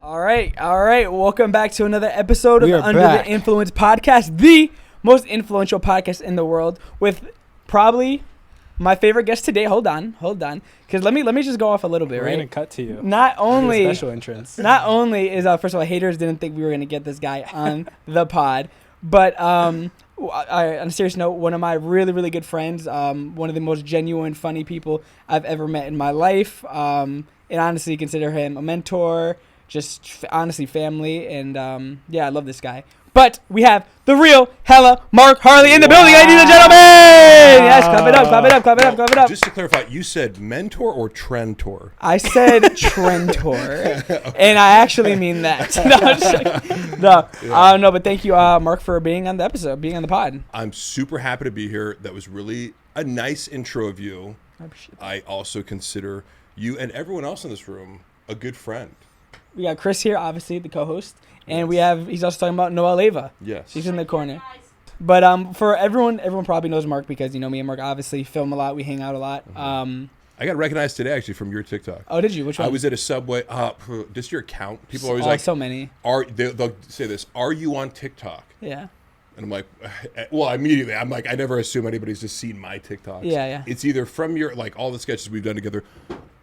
All right. Welcome back to another episode of the Under back. the Influence podcast, the most influential podcast in the world, with probably my favorite guest today. Hold on, because let me just go off a little bit, We're right? gonna cut to you. Not only special entrance. Not only is first of all, haters didn't think we were gonna get this guy on the pod, but on a serious note, one of my really, really good friends, one of the most genuine, funny people I've ever met in my life, and honestly consider him a mentor, just honestly family, and I love this guy. But we have the real hella Mark Harley in the building, ladies and gentlemen. Yes, clap it up. Just to clarify, you said mentor or trentor? I said Trentor, and I actually mean that. No, but thank you, Mark, for being on the episode, being on the pod. I'm super happy to be here. That was really a nice intro of you. I appreciate that. I also consider you and everyone else in this room a good friend. We got Chris here, obviously, the co-host, and he's also talking about Noah Leva. Yes. She's in the corner. But for everyone probably knows Mark because, me and Mark obviously film a lot. We hang out a lot. I got recognized today, actually, from your TikTok. Oh, did you? Which one? I was at a Subway. Just your account. People are always like, so many. They'll say this, are you on TikTok? Yeah. And I'm like, well, immediately, I'm like, I never assume anybody's just seen my TikToks. Yeah. It's either from your, like, all the sketches we've done together,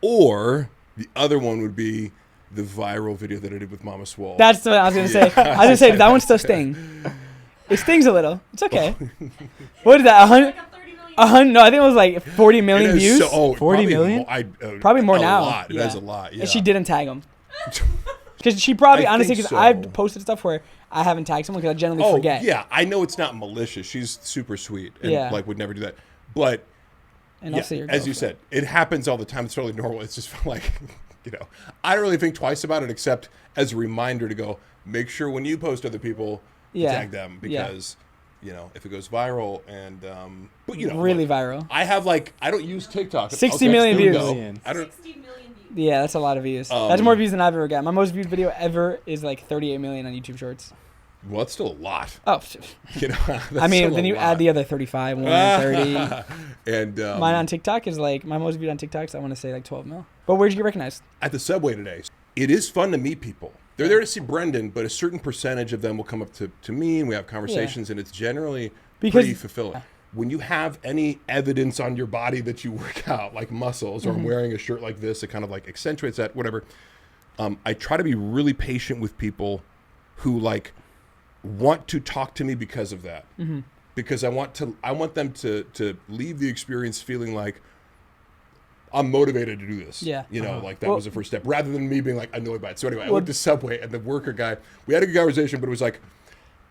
or the other one would be the viral video that I did with Mama Swole. That's what I was going to say. I was going to say, that one's still sting. It stings a little. It's okay. What is that, 100? No, I think it was like 40 million views. 40 million? Probably more a now. Lot. It has a lot, yeah. And she didn't tag him. Because she probably, honestly, because so. I've posted stuff where I haven't tagged someone because I generally forget. Yeah, I know it's not malicious. She's super sweet and would never do that. But and also your as you said, it happens all the time. It's totally normal. It's just like, I don't really think twice about it except as a reminder to go, make sure when you post other people, tag them because, if it goes viral and, really viral. I have I don't use TikTok. 60 million views. 60 million views. Yeah, that's a lot of views. That's more views than I've ever got. My most viewed video ever is like 38 million on YouTube Shorts. Well, that's still a lot. Oh, I mean, then you add the other 35, 130. And mine on TikTok is my most viewed on TikTok is I want to say 12 mil. But where'd you get recognized? At the Subway today. It is fun to meet people. They're there to see Brendan, but a certain percentage of them will come up to me and we have conversations and it's generally pretty fulfilling. When you have any evidence on your body that you work out, like muscles, or I'm wearing a shirt like this, it kind of accentuates that, whatever. I try to be really patient with people who want to talk to me because of that. Because I want them to leave the experience feeling like I'm motivated to do this. Yeah. That was the first step, rather than me being annoyed by it. So anyway, I went to Subway and the worker guy, we had a good conversation, but it was like,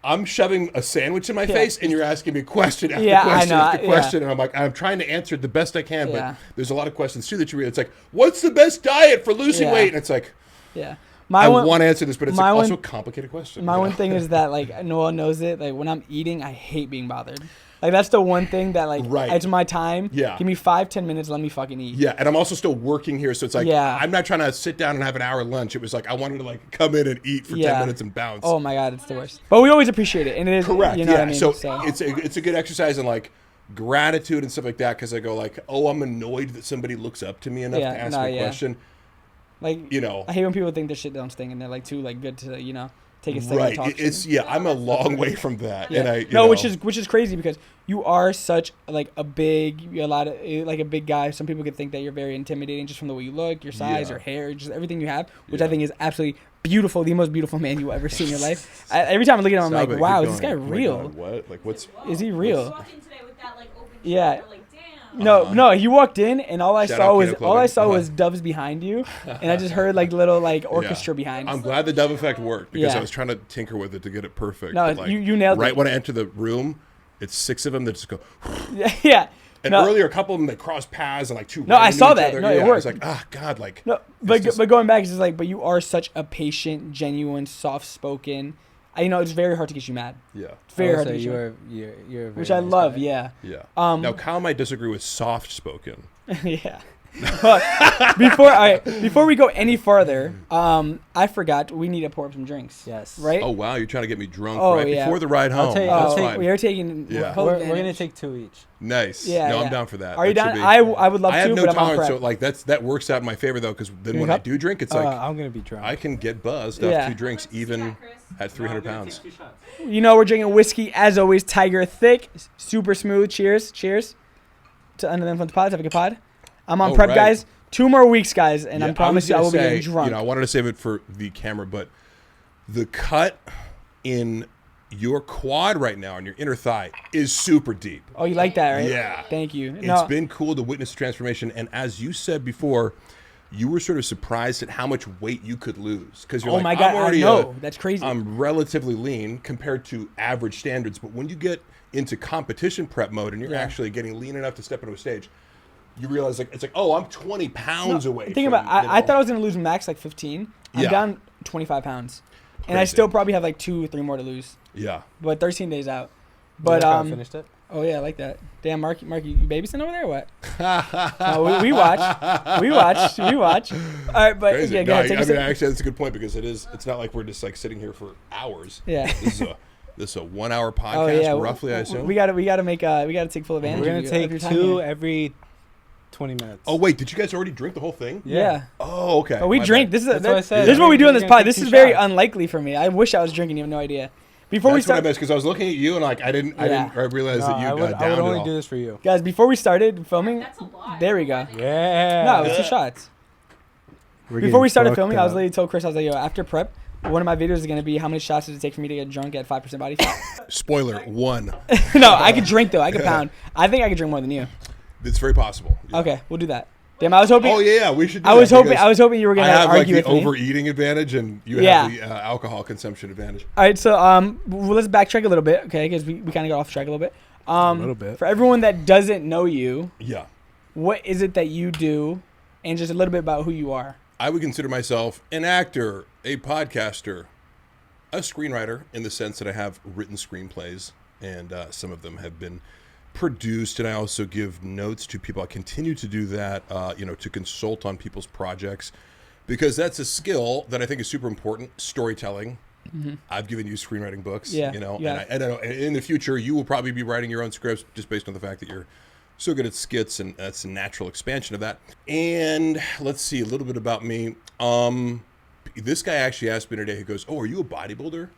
I'm shoving a sandwich in my face and you're asking me question after question after question. And I'm trying to answer it the best I can, but there's a lot of questions too that you read. It's like, what's the best diet for losing weight? And it's like, I want to answer this, but it's also a complicated question. My one thing is that Noah knows it. When I'm eating, I hate being bothered. That's the one thing that it's my time. Yeah. Give me 5-10 minutes, let me fucking eat. Yeah, and I'm also still working here, so it's I'm not trying to sit down and have an hour lunch. It was I wanted to come in and eat for 10 minutes and bounce. Oh my God, it's the worst. But we always appreciate it, and it is correct. You know what I mean? So it's a good exexercise in gratitude and stuff like that, because I go I'm annoyed that somebody looks up to me enough to ask me a question. I hate when people think their shit don't sting and they're too good to take a second to talk to me. I'm a long way from that. Yeah. And which is crazy because you are such a big a big guy. Some people could think that you're very intimidating just from the way you look, your size, your hair, just everything you have, which I think is absolutely beautiful, the most beautiful man you will ever see in your life. Every time I look at him, I'm like, wow, is this guy real? What? Is he real? Yeah. No, he walked in and all I saw was doves behind you, and I just heard little orchestra behind. I'm glad the dove effect worked because I was trying to tinker with it to get it perfect. No, but you nailed it. Right when I enter the room, it's 6 of them that just go. Yeah. And earlier, a couple of them, they cross paths and two. No, I saw that. No, it worked. I was God, No, but going back, it's just but you are such a patient, genuine, soft-spoken. It's very hard to get you mad. Yeah. It's very hard to get you're a very which I nice love. guy. Yeah. Yeah. Now Kyle might disagree with soft-spoken. Yeah. Before we go any farther, I forgot we need to pour up some drinks. Yes. Right? Oh wow, you're trying to get me drunk yeah. before the ride home. I'll That's take- fine. We are taking. Yeah. We're gonna take 2 each. Nice. Yeah, no, yeah. I'm down for that. Are you That down? should be- I would love I have to, no but I'm on tolerance, prep. so like that works out in my favor though, because then Drink when I up? do drink, it's like I'm gonna be drunk. I can get buzzed Yeah. off 2 drinks, even at 300 pounds. You know, we're drinking whiskey as always, Tiger Thick, super smooth. Cheers, cheers to Under the Influence Pod. Have a good pod. I'm on prep, right. guys. 2 more weeks, guys, and Yeah, I promise you, I will be getting say, drunk. You know, I wanted to save it for the camera, but the cut in your quad right now and your inner thigh is super deep. Oh, you like that, right? Yeah. Thank you. It's been cool to witness the transformation, and as you said before, you were sort of surprised at how much weight you could lose because you're Oh like, my God, I'm already I know. That's crazy. I'm relatively lean compared to average standards, but when you get into competition prep mode and you're actually getting lean enough to step into a stage, you realize it's like, oh, I'm 20 pounds away. Think about it. I thought I was gonna lose max like 15. I'm down 25 pounds, and I Crazy. still probably have like 2 or 3 more to lose. Yeah. But 13 days out. But But finished it. oh yeah, I like that. Damn, Mark, you babysitting over there or what? We watch. We watch. All right, but Crazy. yeah, go No, ahead. Take a I mean, sip. actually, that's a good point because it's not like we're just like sitting here for hours. Yeah. This is a 1 hour podcast, Oh yeah, roughly, I assume. We gotta take full advantage. We're of gonna your take time 2 here. every 20 minutes. Oh wait, did you guys already drink the whole thing? Yeah. Oh, okay. But we My drink. bad. This is That's what I said. This is what we do on this We're gonna pod. take This is 2 very shots. unlikely for me. I wish I was drinking. You have no idea. Before we That's what I start, missed because I was looking at you and like I didn't realize No, that you I would, got I down would at only all. do this for you. guys, before we started filming, That's a lot. there we go. Yeah. No, it's 2 shots. We're Before we getting started fucked filming, I was up. literally told Chris, I was like, yo, after prep, one of my videos is gonna be how many shots does it take for me to get drunk at 5% body fat. Spoiler 1. No, I could drink though. I could pound. I think I could drink more than you. It's very possible. Yeah. Okay, we'll do that. Damn, I was hoping. Oh yeah, we should. Do I was that hoping. because I was hoping you were I gonna have like argue the with me. overeating advantage and you Yeah. have the alcohol consumption advantage. All right, so well, let's backtrack a little bit, okay? Because we kind of got off track a little bit. A little bit. For everyone that doesn't know you, Yeah. what is it that you do, and just a little bit about who you are? I would consider myself an actor, a podcaster, a screenwriter in the sense that I have written screenplays, and some of them have been produced, and I also give notes to people. I continue to do that, to consult on people's projects, because that's a skill that I think is super important. Storytelling. Mm-hmm. I've given you screenwriting books, Yeah, and yeah. I know in the future you will probably be writing your own scripts just based on the fact that you're so good at skits, and that's a natural expansion of that. And let's see a little bit about me. This guy actually asked me today, he goes, "Oh, are you a bodybuilder?"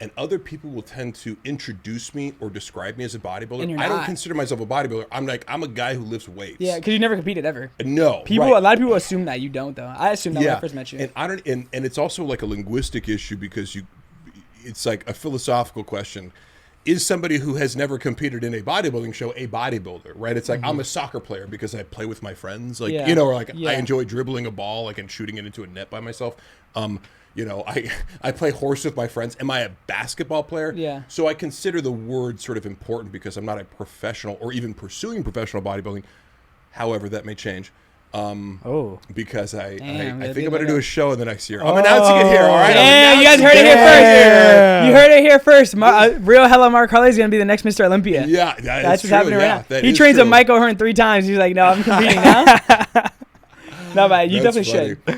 And other people will tend to introduce me or describe me as a And bodybuilder. you're I don't not. consider myself a bodybuilder. I'm a guy who lifts weights. Yeah, because you never competed ever. No. People, right. a lot of people assume that you don't, though. I assumed that when I first met you. And I don't, and it's also like a linguistic issue because it's like a philosophical question. Is somebody who has never competed in a bodybuilding show a bodybuilder, right? It's like I'm a soccer player because I play with my friends, like Yeah. or like Yeah. I enjoy dribbling a ball, like and shooting it into a net by myself. I play horse with my friends. Am I a basketball player? Yeah. So I consider the word sort of important because I'm not a professional or even pursuing professional bodybuilding. However, that may change. Because I Damn, think I'm going to do a show in the next year. I'm Oh. announcing it here, all right? Damn, you guys heard it here first. You heard it here first. Real Hella Mark Harley is going to be the next Mr. Olympia. Yeah, That's what's true. happening Yeah, right that now. He is trains true. a Mike O'Hearn 3 times. He's like, no, I'm competing now. No, but you That's definitely funny.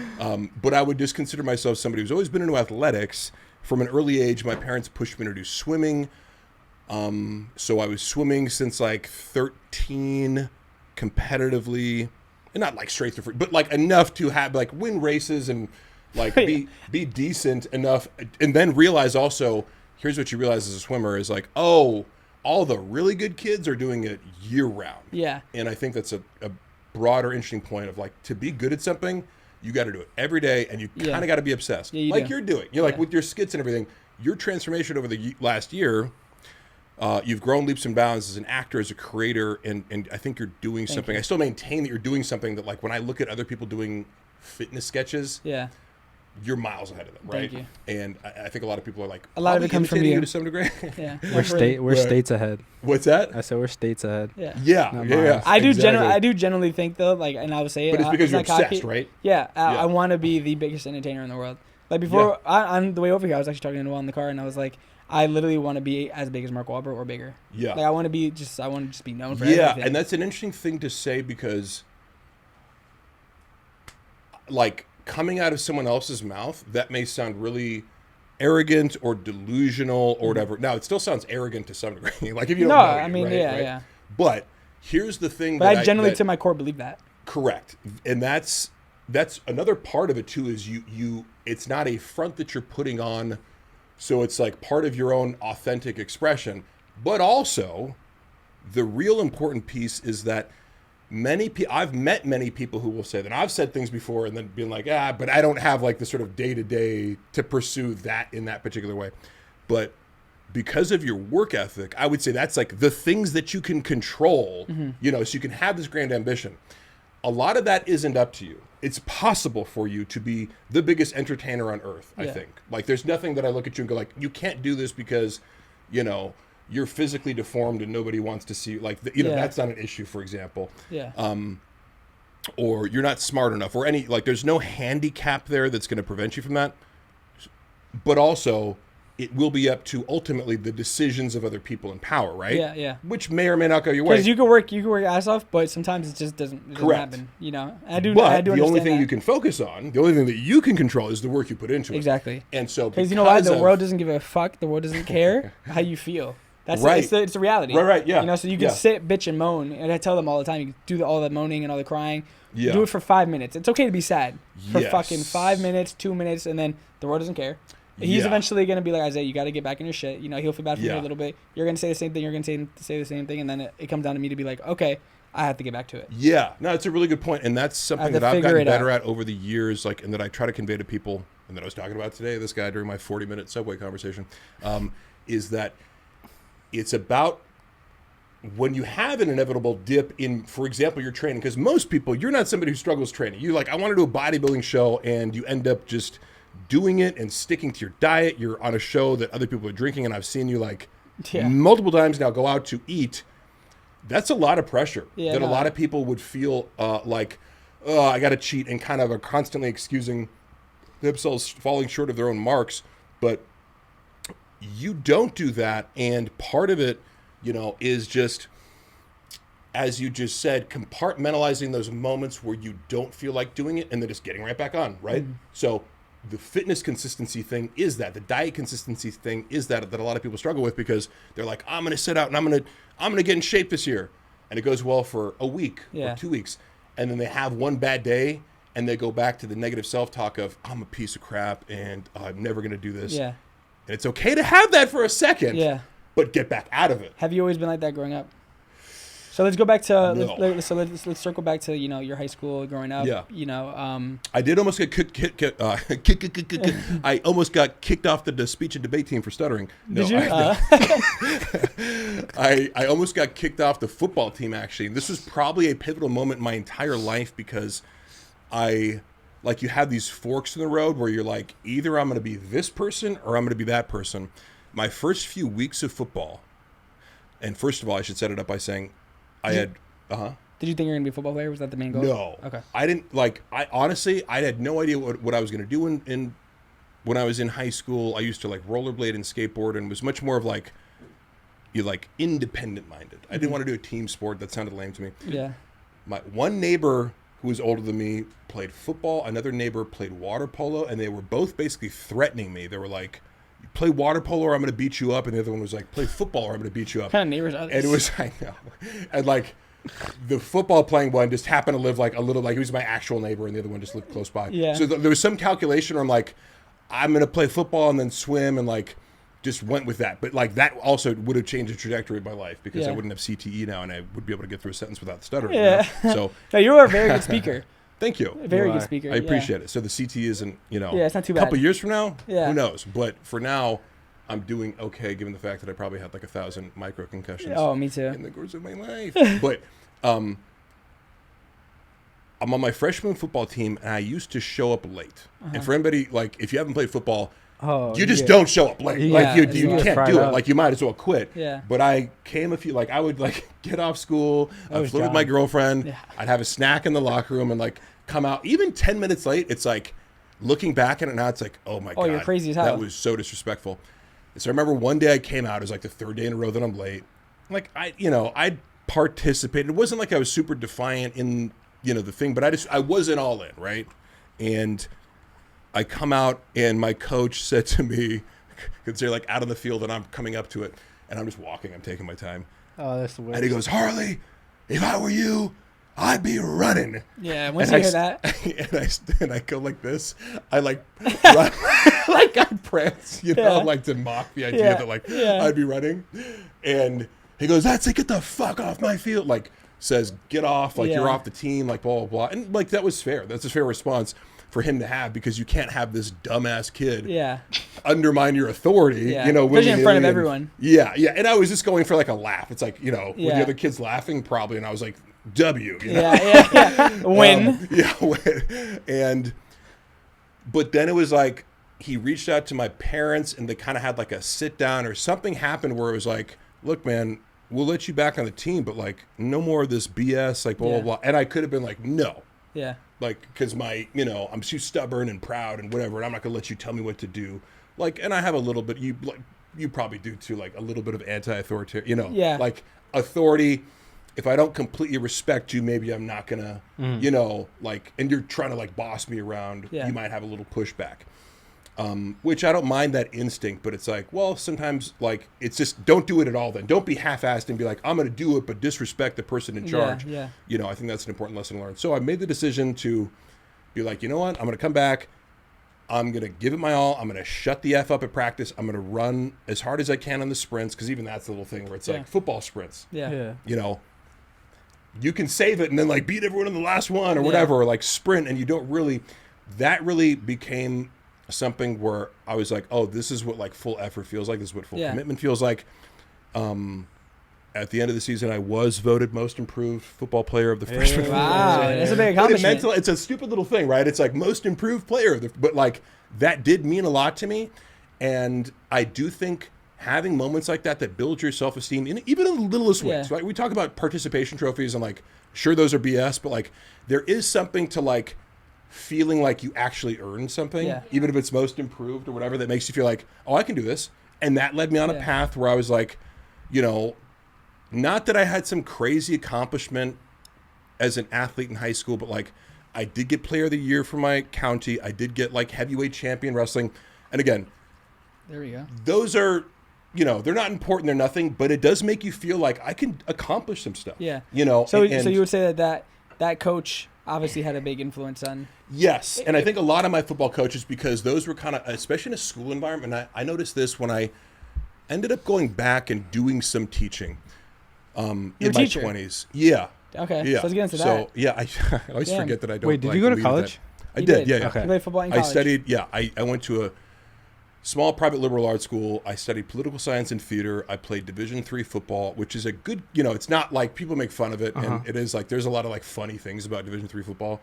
should. But I would just consider myself somebody who's always been into athletics. From an early age, my parents pushed me to do swimming. So I was swimming since like 13 competitively, and not like straight through, but like enough to have like win races and like be decent enough, and then realize also, here's what you realize as a swimmer is like, oh, all the really good kids are doing it year round. Yeah. And I think that's a broader, interesting point of like, to be good at something, you got to do it every day, and you kind of got to be obsessed. Yeah, you like do. you're doing. You're like with your skits and everything, your transformation over the last year, you've grown leaps and bounds as an actor, as a creator, and I think you're doing something. I still maintain that you're doing something that, like, when I look at other people doing fitness sketches, Yeah. you're miles ahead of them, right? Thank you. And I think a lot of people are like, A lot of it probably comes from imitating you. to some degree. Yeah. We're states ahead. What's that? I said we're states ahead. Yeah. Yeah, Not yeah, miles. yeah. I do exactly. generally think though, like, and I would say it. But it's because you're not cocky. obsessed, right? Yeah, Yeah. I want to be the biggest entertainer in the world. Like before, on the way over here, I was actually talking to Noel in the car, and I was like, I literally want to be as big as Mark Wahlberg or bigger. Yeah. Like I want to just be known for Yeah, everything. and that's an interesting thing to say because like coming out of someone else's mouth, that may sound really arrogant or delusional or whatever. Now, it still sounds arrogant to some degree. Like if you don't know I mean, right? yeah. But here's the thing. But I generally, to my core, believe that. Correct, and that's another part of it too. Is you it's not a front that you're putting on, so it's like part of your own authentic expression. But also, the real important piece is that I've met many people who will say that I've said things before and then been like, but I don't have like the sort of day-to-day to pursue that in that particular way. But because of your work ethic, I would say that's like the things that you can control, so you can have this grand ambition. A lot of that isn't up to you. It's possible for you to be the biggest entertainer on earth, I think. Like there's nothing that I look at you and go like, you can't do this because, you're physically deformed and nobody wants to see you. Like, that's not an issue, for example. Yeah. Or you're not smart enough or there's no handicap there that's going to prevent you from that. But also it will be up to ultimately the decisions of other people in power, right? Yeah. Which may or may not go your way. Because you can work your ass off, but sometimes it just doesn't happen. I do the only thing you can focus on, the only thing that you can control is the work you put into it. Exactly. And so because you know what? The world doesn't give a fuck. The world doesn't care how you feel. That's right. It's the reality. Right, yeah. So you can sit, bitch, and moan. And I tell them all the time, you do all the moaning and all the crying. Yeah. Do it for 5 minutes. It's okay to be sad for Yes. fucking 5 minutes, 2 minutes, and then the world doesn't care. He's eventually going to be like, Isaiah, you got to get back in your shit. He'll feel bad for you a little bit. You're going to say the same thing. You're going to say the same thing. And then it comes down to me to be like, okay, I have to get back to it. Yeah. No, it's a really good point. And that's something that I've gotten better at over the years, and that I try to convey to people, and that I was talking about today, this guy during my 40-minute subway conversation, is that it's about when you have an inevitable dip in, for example, your training, because most people, you're not somebody who struggles training. You're like, I want to do a bodybuilding show, and you end up just doing it and sticking to your diet. You're on a show that other people are drinking, and I've seen you multiple times now go out to eat. That's a lot of pressure a lot of people would feel like, oh, I got to cheat, and kind of are constantly excusing themselves falling short of their own marks. But you don't do that, and part of it, is just, as you just said, compartmentalizing those moments where you don't feel like doing it and then just getting right back on, right? So the fitness consistency thing is that. The diet consistency thing is that a lot of people struggle with, because they're like, I'm going to sit out and I'm going to get in shape this year. And it goes well for a week or 2 weeks. And then they have one bad day and they go back to the negative self-talk of, I'm a piece of crap and I'm never going to do this. Yeah. And it's okay to have that for a second. Yeah. But get back out of it. Have you always been like that growing up? So let's go back to No. let's circle back to your high school growing up. Yeah. I did almost get I almost got kicked off the speech and debate team for stuttering. No, did you? I almost got kicked off the football team, actually. And this was probably a pivotal moment in my entire life, because you have these forks in the road where you're like, either I'm going to be this person or I'm going to be that person. My first few weeks of football, and first of all, I should set it up by saying Did you think you were going to be a football player? Was that the main goal? No. Okay. I didn't, I honestly, I had no idea what I was going to do when I was in high school. I used to rollerblade and skateboard, and was much more of independent minded. I didn't want to do a team sport. That sounded lame to me. Yeah. My one neighbor who was older than me played football. Another neighbor played water polo, and they were both basically threatening me. They were like, play water polo or I'm going to beat you up. And the other one was like, play football or I'm going to beat you up. What kind of neighbors are these? And it was, I know. And the football playing one just happened to live a little, he was my actual neighbor, and the other one just lived close by. Yeah. So there was some calculation where I'm like, I'm going to play football and then swim, and just went with that. But that also would have changed the trajectory of my life, because I wouldn't have CTE now, and I would be able to get through a sentence without stuttering. Yeah. So no, you are a very good speaker. Thank you. Very good speaker. I appreciate it. So the CT isn't, it's not too bad. A couple years from now, who knows? But for now, I'm doing okay, given the fact that I probably had 1,000 micro concussions. Oh, me too. In the course of my life. But I'm on my freshman football team, and I used to show up late. And for anybody, if you haven't played football, you just don't show up late. Yeah, you can't do up. it. You might as well quit. Yeah. But I came I would get off school, I'd flirt with my girlfriend, Yeah. I'd have a snack in the locker room, and come out. Even 10 minutes late, it's looking back at it now, it's oh my God. You're crazy as hell. That was so disrespectful. So I remember one day I came out, it was the third day in a row that I'm late. I participated. It wasn't I was super defiant in, the thing, but I wasn't all in, right? And I come out, and my coach said to me, because they're like out on the field, and I'm coming up to it, and I'm just walking. I'm taking my time. Oh, that's the worst. And he goes, Harley, if I were you, I'd be running. Yeah, once you hear that. And I go like this. I like run, like I prance, like to mock the idea that like I'd be running. And he goes, that's it, get the fuck off my field. Like says, get off, like you're off the team, like blah, blah, blah. And like that was fair. That's a fair response for him to have, because you can't have this dumbass kid undermine your authority, especially in front of everyone. Yeah. And I was just going for like a laugh. It's like, with the other kids laughing probably, and I was like, W, Win. Win. But then it was like, he reached out to my parents, and they kind of had like a sit down, or something happened where it was like, look, man, we'll let you back on the team, but like no more of this BS, like blah, blah, blah. And I could have been like, no. Yeah. Like, because I'm too stubborn and proud and whatever, and I'm not going to let you tell me what to do. Like, and I have a little bit, you probably do too, like a little bit of anti-authoritarian, like authority. If I don't completely respect you, maybe I'm not going to, like, and you're trying to like boss me around, you might have a little pushback. Which I don't mind that instinct, but it's like, well, sometimes like it's just don't do it at all. Then don't be half-assed and be like, I'm going to do it, but disrespect the person in charge. I think that's an important lesson to learn. So I made the decision to be like, you know what? I'm going to come back. I'm going to give it my all. I'm going to shut the F up at practice. I'm going to run as hard as I can on the sprints, because even that's the little thing where it's like football sprints. You can save it and then like beat everyone in the last one or whatever, or like sprint, and you don't really. That really became something where I was like, oh, this is what like full effort feels like. This is what full commitment feels like. At the end of the season, I was voted most improved football player of the freshman. Wow, that's a big accomplishment. It's a stupid little thing, right? It's like most improved player, but like that did mean a lot to me. And I do think having moments like that build your self-esteem, even in the littlest ways, right? We talk about participation trophies and like, sure, those are BS, but like there is something to like feeling like you actually earned something, even if it's most improved or whatever, that makes you feel like, oh, I can do this. And that led me on a path where I was like, not that I had some crazy accomplishment as an athlete in high school, but like I did get player of the year for my county. I did get like heavyweight champion wrestling. And again, there we go. Those are, they're not important. They're nothing, but it does make you feel like I can accomplish some stuff. Yeah. So you would say that coach obviously had a big influence on. Yes. And I think a lot of my football coaches, because those were kind of, especially in a school environment, I noticed this when I ended up going back and doing some teaching in my 20s. Yeah. Okay. Yeah. So let's get into that. So, yeah, I always forget that I don't. Wait, did you go to college? I did. Yeah. Okay. You played football in college? I studied, I went to a small private liberal arts school. I studied political science and theater. I played Division III football, which is a good, it's not like people make fun of it. And it is like, there's a lot of like funny things about Division III football.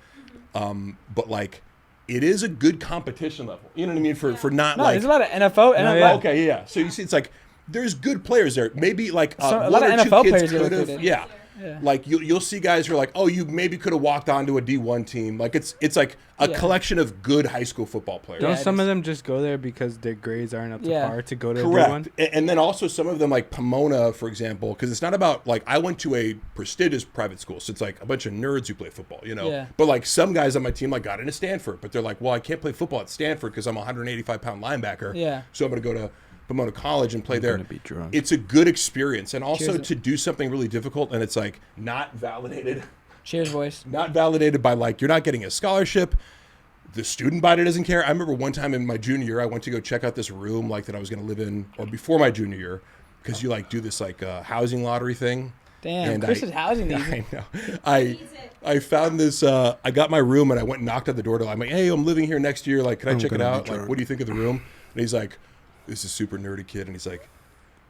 But like, it is a good competition level. You know what I mean? For not like. There's a lot of NFL. Okay, yeah. So you see, it's like, there's good players there. Maybe like a lot of NFL players could have. Yeah. Like you'll see guys who are like, oh, you maybe could have walked onto a D1 team. Like it's like a collection of good high school football players. Don't some of them just go there because their grades aren't up to par to go to Correct. a D1? And then also some of them, like Pomona, for example, because it's not about like I went to a prestigious private school, so it's like a bunch of nerds who play football, But like some guys on my team like got into Stanford, but they're like, well, I can't play football at Stanford because I'm a 185-pound linebacker. Yeah. So I'm going to go to Pomona College and play there. It's a good experience, and also to do something really difficult, and it's like not validated. Cheers, boys. Not validated by like you're not getting a scholarship. The student body doesn't care. I remember one time in my junior year, I went to go check out this room like that I was going to live in, or before my junior year, because you like do this like housing lottery thing. Damn, and Chris is housing these. I know. I found this. I got my room and I went and knocked on the door. I'm like, hey, I'm living here next year. Like, can I check it out? Like, what do you think of the room? And he's like, this is a super nerdy kid, and he's like,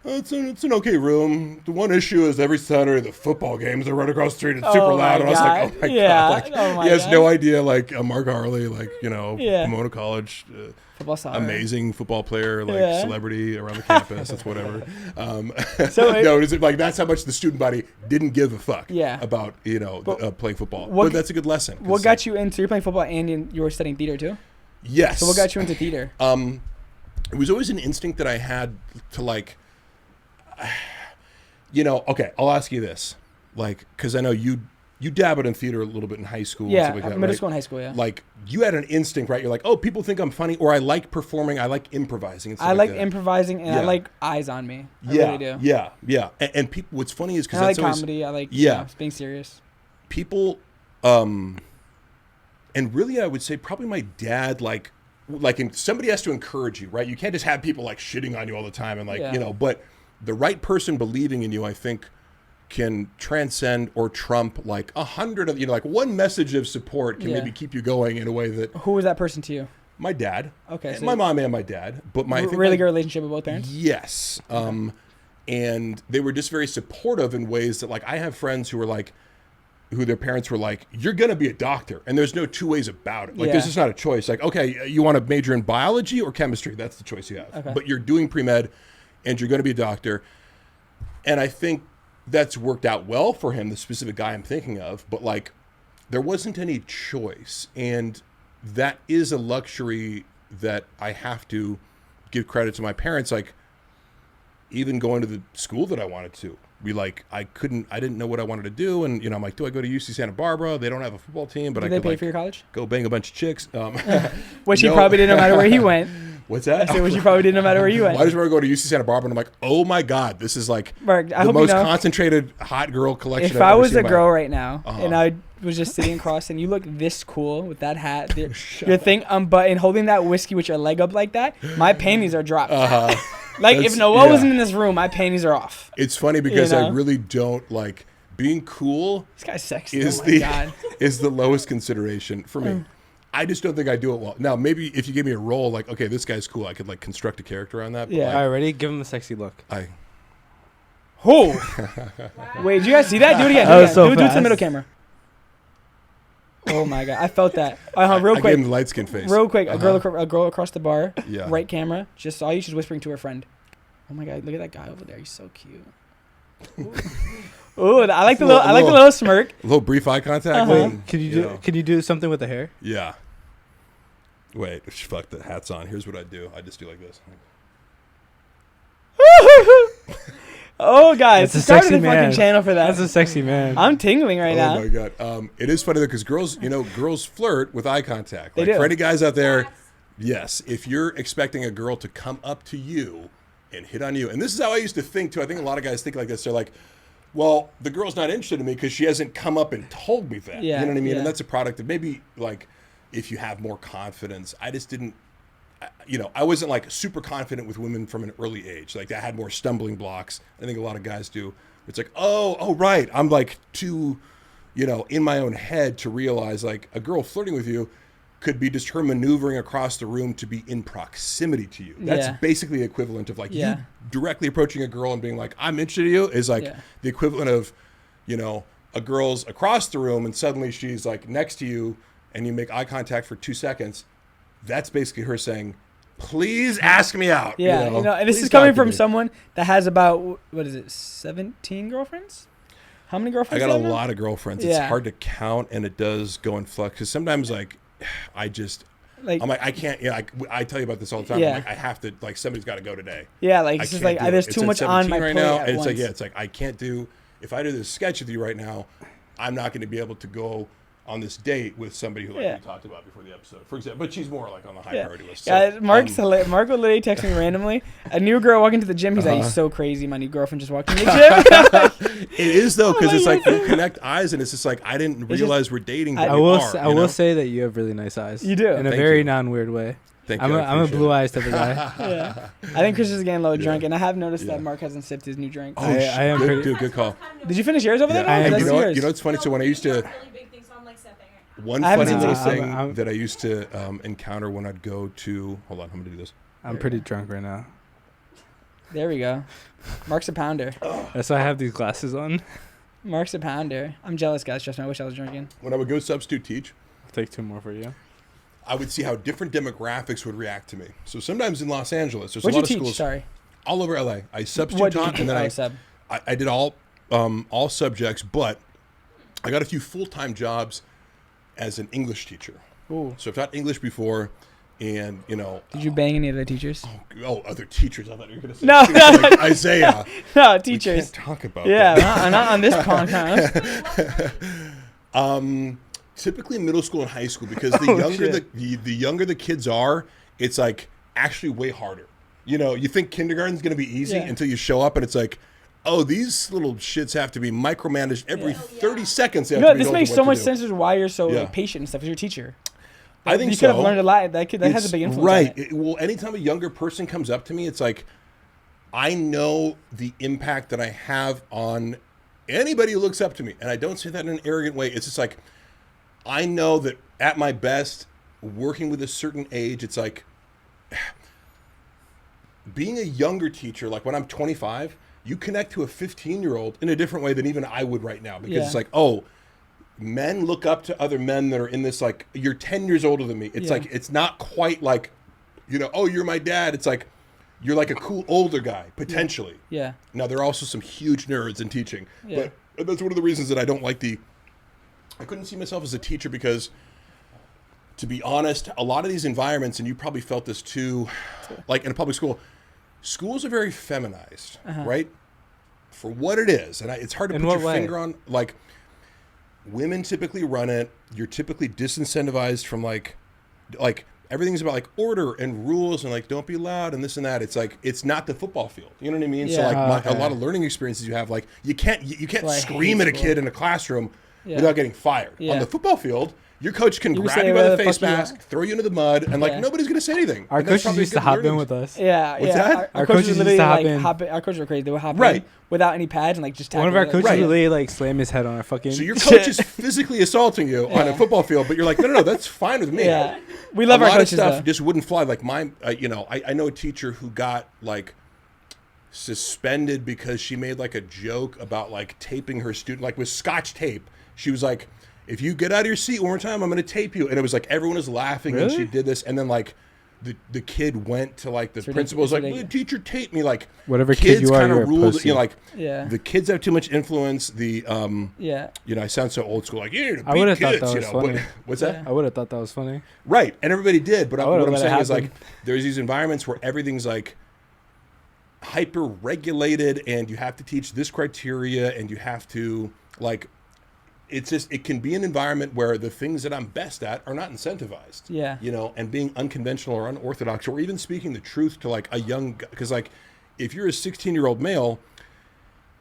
oh, it's an okay room. The one issue is every Saturday the football games are right across the street. It's super loud. And I was like, oh my god! Like, he has no idea. Like Mark Harley, like Pomona College, football star, amazing football player, like celebrity around the campus. It's whatever. No, is it like that's how much the student body didn't give a fuck about playing football. But that's a good lesson. What got you into? You're playing football and you were studying theater too. Yes. So what got you into theater? It was always an instinct that I had to like, okay, I'll ask you this. Like, because I know you you dabbled in theater a little bit in high school. Yeah, and stuff like that, middle right? school and high school. Yeah. Like you had an instinct, right? You're like, oh, people think I'm funny, or I like performing, I like improvising. And stuff I like that. improvising, and I Yeah. like eyes on me. I Yeah, really do. yeah. And people, what's funny is because I like that's always comedy. I like being serious. people, and really, I would say probably my dad, like somebody has to encourage you, right? You can't just have people like shitting on you all the time and like, Yeah. you know, but the right person believing in you, I think, can transcend or trump like 100 of, you know, like one message of support can maybe keep you going in a way that. Who was that person to you? My dad. Okay. So my mom and my dad, but I think really good relationship with both parents? Yes. And they were just very supportive in ways that, like, I have friends who were like, who their parents were like, you're going to be a doctor. And there's no two ways about it. Like, this is not a choice. Like, okay, you want to major in biology or chemistry? That's the choice you have. Okay. But you're doing pre-med and you're going to be a doctor. And I think that's worked out well for him, the specific guy I'm thinking of. But, like, there wasn't any choice. And that is a luxury that I have to give credit to my parents. Like, even going to the school that I wanted to, I didn't know what I wanted to do. And, you know, I'm like, do I go to UC Santa Barbara? They don't have a football team, but Did I they could pay for your college? go bang a bunch of chicks. Which you probably didn't no matter where he went. What's that? I said, which you probably didn't no matter where you went. Why does everyone go to UC Santa Barbara? And I'm like, oh my God, this is like Mark, I the hope most you know, concentrated hot girl collection. if I was a girl right now and I was just sitting across and you look this cool with that hat, your thing unbuttoned, holding that whiskey with your leg up like that, my panties are dropped. Like, if Noah wasn't in this room, my panties are off. It's funny because You know? I really don't like being cool. This guy's sexy. Is is the lowest consideration for me. I just don't think I do it well. Now, maybe if you gave me a role, like, okay, this guy's cool, I could like construct a character on that. But Yeah. like, All right, ready? Give him a sexy look. Oh. Wait, did you guys see that? Do it again. That was so do it to the fast. middle camera. Oh my God, I felt that. Real I quick. gave him the light skin face. Real quick, a girl across the bar, Yeah. right camera, just saw you. She's whispering to her friend. Oh my God, look at that guy over there. He's so cute. Ooh, I like the little smirk. A little brief eye contact. Uh-huh. Can you do something with the hair? Yeah. Wait, fuck, the hat's on. Here's what I do. I just do like this. Oh, guys, That's a subscribe to sexy the fucking man. channel for that. That's a sexy man. I'm tingling right now. Oh my God. It is funny though, because girls flirt with eye contact. They Like, do. for any guys out there, yes, if you're expecting a girl to come up to you and hit on you, and this is how I used to think too. I think a lot of guys think like this. They're like, well, the girl's not interested in me because she hasn't come up and told me that. Yeah, you know what I mean? yeah. And that's a product of maybe like if you have more confidence. I just didn't. I wasn't like super confident with women from an early age. Like I had more stumbling blocks. I think a lot of guys do. It's like, oh, right. I'm like too, in my own head to realize like a girl flirting with you could be just her maneuvering across the room to be in proximity to you. That's basically equivalent of like you directly approaching a girl and being like, I'm interested in you is like the equivalent of, a girl's across the room and suddenly she's like next to you and you make eye contact for 2 seconds. That's basically her saying, please ask me out. Yeah, and this is coming from someone that has about, 17 girlfriends? How many girlfriends? I got a lot of girlfriends. Yeah. It's hard to count, and it does go in flux. Because sometimes, like, I'm like, I can't, I tell you about this all the time. Yeah. I'm like, I have to, like, somebody's got to go today. Yeah, like, it's just like, there's too much on my plate right now. at And once. it's like, I can't do, if I do this sketch with you right now, I'm not going to be able to go on this date with somebody who we talked about before the episode, for example. But she's more like on the high priority list. So, yeah, Mark will literally text me randomly. A new girl walking to the gym. He's like, "You're so crazy. My new girlfriend just walked in the gym." It is though, because it's like you connect eyes, and it's just like I didn't realize we're dating. But I will say that you have really nice eyes. You do in a Thank very you. non-weird way. Thank I'm you. a blue eyes type of guy. Yeah, I think Chris is getting a little drunk, and I have noticed that Mark hasn't sipped his new drink. Oh, I am pretty. Dude, good call. Did you finish yours over there? I am. That's yours. You know what's funny? So when I used to. One I haven't funny seen little this. thing that I used to encounter when I'd go to. Hold on, I'm going to do this. I'm pretty drunk right now. There we go. Mark's a pounder. That's why I have these glasses on. Mark's a pounder. I'm jealous, guys. Trust me. I wish I was drinking. When I would go substitute teach, I'll take 2 more for you. I would see how different demographics would react to me. So sometimes in Los Angeles, there's What'd a lot you of teach? schools Sorry. all over LA. I substitute What did you taught, teach? and then Oh, sub. I did all subjects, but I got a few full-time jobs as an English teacher. Ooh. So I've taught English before, and Did you bang any of the teachers? other teachers. I thought you were going to say No, like Isaiah. No, We teachers. can't talk about Yeah, that. not on this podcast. Typically middle school and high school, because the younger the kids are, it's like actually way harder. You know, you think kindergarten's going to be easy until you show up and it's like, oh, these little shits have to be micromanaged every 30 seconds. This makes so much sense as why you're so like, patient and stuff. As your teacher, I think you could have learned a lot. That has a big influence. Right. On it. Well, anytime a younger person comes up to me, it's like I know the impact that I have on anybody who looks up to me, and I don't say that in an arrogant way. It's just like I know that at my best, working with a certain age, it's like being a younger teacher. Like when I'm 25. You connect to a 15-year-old in a different way than even I would right now, because it's like, oh, men look up to other men that are in this, like, you're 10 years older than me. It's like, it's not quite like, you know, oh, you're my dad. It's like, you're like a cool older guy, potentially. Yeah. Now, there are also some huge nerds in teaching, but that's one of the reasons that I don't like I couldn't see myself as a teacher because, to be honest, a lot of these environments, and you probably felt this too, like in a public school, schools are very feminized, right? For what it is. And it's hard to put your finger on. Like, women typically run it. You're typically disincentivized from, like everything's about, like, order and rules and, like, don't be loud and this and that. It's like, it's not the football field. You know what I mean? Yeah. So, like, a lot of learning experiences you have, like, you can't scream at a kid in a classroom without getting fired. Yeah. On the football field, your coach can grab you by the face mask, throw you into the mud, and like nobody's gonna say anything. Our coaches used to hop in with us. Yeah, what's that? Our coaches used to hop in. Our coaches were crazy. They would hop in without any pads and like just. One of our coaches really like slammed his head on our fucking. So your coach is physically assaulting you on a football field, but you're like, no, that's fine with me. Yeah, we love our coaches. A lot of stuff just wouldn't fly. Like my, I know a teacher who got like suspended because she made like a joke about like taping her student, like with Scotch tape. She was like, if you get out of your seat one more time, I'm going to tape you. And it was like everyone was laughing and she did this. And then like the kid went to like the principal was like, well, the teacher taped me. Like whatever kids kid you are, kind of ruled, you know, like the kids have too much influence. You know, I sound so old school. Like, you need to beat kids, you know. But, what's that? I would have thought that was funny. Right. And everybody did. But what I'm saying is like there's these environments where everything's like hyper regulated and you have to teach this criteria and you have to like, it's just, it can be an environment where the things that I'm best at are not incentivized. Yeah. You know, and being unconventional or unorthodox or even speaking the truth to like a young, because like if you're a 16-year-old male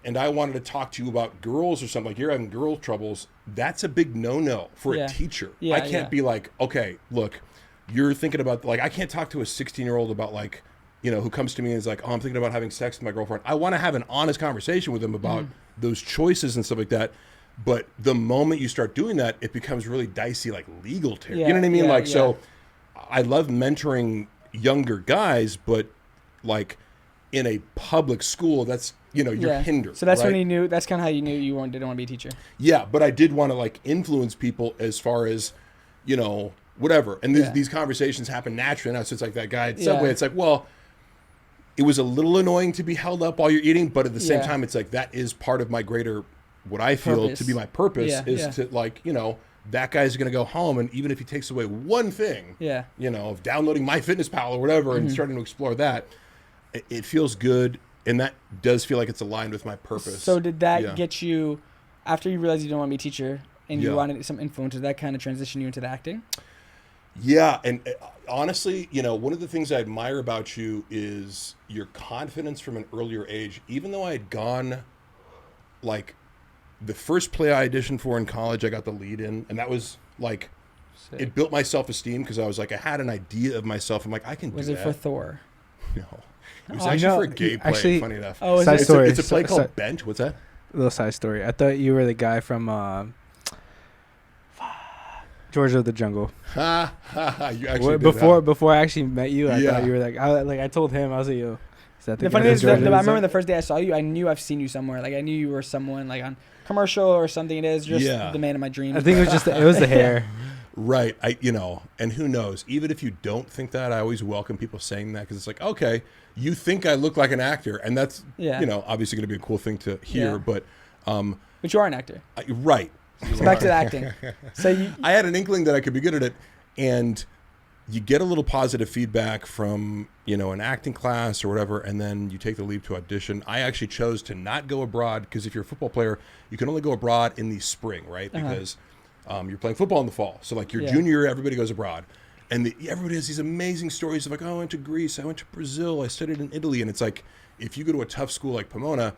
and I wanted to talk to you about girls or something, like you're having girl troubles, that's a big no-no for a teacher. I can't be like, okay, look, you're thinking about, like, I can't talk to a 16-year-old about like, you know, who comes to me and is like, oh, I'm thinking about having sex with my girlfriend. I want to have an honest conversation with them about those choices and stuff like that. But the moment you start doing that, it becomes really dicey, like legal terror. You know what I mean? So I love mentoring younger guys, but like in a public school, that's, you know, you're hindered. So that's when you knew, that's kind of how you knew you didn't want to be a teacher. Yeah, but I did want to like influence people as far as, you know, whatever. And these conversations happen naturally now. So it's like that guy at Subway. It's like, well, it was a little annoying to be held up while you're eating, but at the same time, it's like that is part of my greater, what I feel to be my purpose is to like, you know, that guy's going to go home. And even if he takes away one thing, you know, of downloading MyFitnessPal or whatever and starting to explore that, it feels good. And that does feel like it's aligned with my purpose. So did that get you, after you realized you didn't want to be a teacher and you wanted some influence, did that kind of transition you into the acting? Yeah. And honestly, you know, one of the things I admire about you is your confidence from an earlier age. Even though I had gone, like, the first play I auditioned for in college, I got the lead in, and that was like, it built my self-esteem because I was like, I had an idea of myself. I'm like, I can do that. Was it for Thor? No. It was actually for a gay play, actually, funny enough. Oh, it's a play called Bent. What's that? Little side story. I thought you were the guy from Georgia of the Jungle. You actually before I actually met you, I thought you were like, I told him, I was like, yo. The funny is, I remember the first day I saw you, I knew I've seen you somewhere. Like, I knew you were someone, like, on commercial or something. It is just the man of my dreams. I think it was just, it was the hair. Right. You know, and who knows? Even if you don't think that, I always welcome people saying that because it's like, okay, you think I look like an actor. And that's, you know, obviously going to be a cool thing to hear. But you are an actor. Right. So back to the acting. So I had an inkling that I could be good at it. And you get a little positive feedback from, you know, an acting class or whatever, and then you take the leap to audition. I actually chose to not go abroad because if you're a football player, you can only go abroad in the spring, right? Because you're playing football in the fall. So like your junior year, everybody goes abroad. And everybody has these amazing stories of like, oh, I went to Greece, I went to Brazil, I studied in Italy. And it's like, if you go to a tough school like Pomona,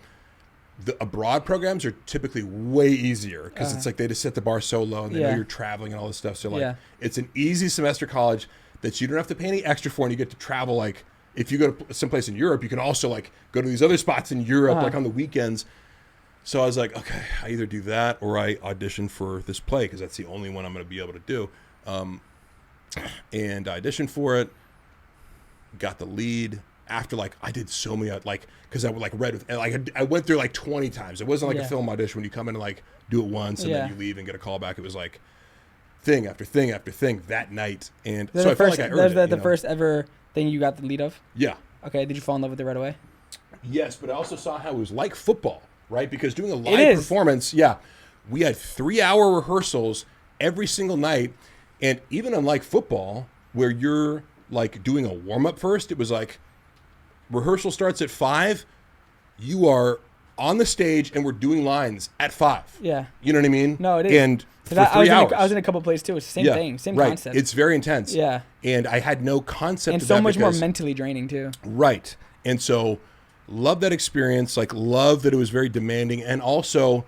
the abroad programs are typically way easier because it's like they just set the bar so low and they know you're traveling and all this stuff. So like it's an easy semester college that you don't have to pay any extra for, and you get to travel. Like if you go to someplace in Europe, you can also like go to these other spots in Europe like on the weekends. So I was like, okay, I either do that or I audition for this play because that's the only one I'm going to be able to do. And I auditioned for it, got the lead. After like I did so many like because I would like read with like I went through like 20 times. It wasn't like a film audition when you come in and like do it once and then you leave and get a call back. It was like thing after thing after thing that night. And so I felt like I earned it. Was that the first ever thing you got the lead of? Yeah. Okay. Did you fall in love with it right away? Yes, but I also saw how it was like football, right? Because doing a live performance, we had 3-hour rehearsals every single night, and even unlike football, where you're like doing a warm up first, it was like. Rehearsal starts at 5. You are on the stage, and we're doing lines at 5. Yeah, you know what I mean. No, it is. And for 3 hours, I was in a couple plays too. It's the same thing, same concept. It's very intense. Yeah, and I had no concept. And of so that much more mentally draining too. Right, and so love that experience. Like love that it was very demanding, and also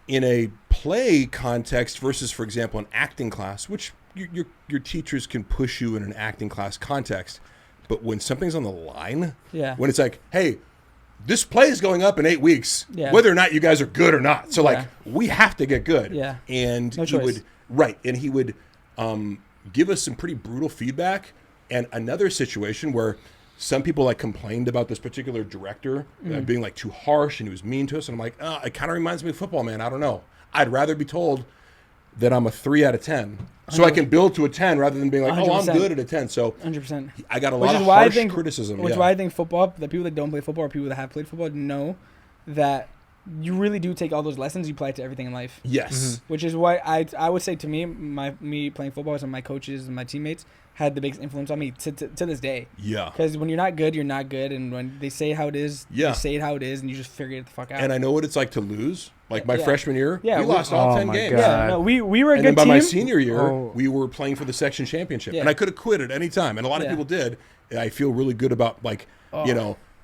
in a play context versus, for example, an acting class, which your teachers can push you in an acting class context. But when something's on the line, when it's like, hey, this play is going up in 8 weeks, whether or not you guys are good or not. So like, we have to get good. Yeah. And he would give us some pretty brutal feedback. And another situation where some people like complained about this particular director being like too harsh and he was mean to us. And I'm like, it kind of reminds me of football, man. I don't know. I'd rather be told that I'm a 3 out of 10. So I can build to a 10 rather than being like, 100%. Oh, I'm good at a 10. So 100%. I got a lot of harsh criticism. Which is why I think football, the people that don't play football or people that have played football know that you really do take all those lessons, you apply it to everything in life. Yes. Mm-hmm. Which is why I would say to me, me playing football, some of my coaches and my teammates had the biggest influence on me to this day. Yeah. Because when you're not good, you're not good. And when they say how it is, they say it how it is, and you just figure it the fuck out. And I know what it's like to lose. Like my freshman year, we lost all 10 games. God. Yeah, no, we were a good team. And then by my senior year, we were playing for the section championship. And I could have quit at any time. And a lot of people did. And I feel really good about like,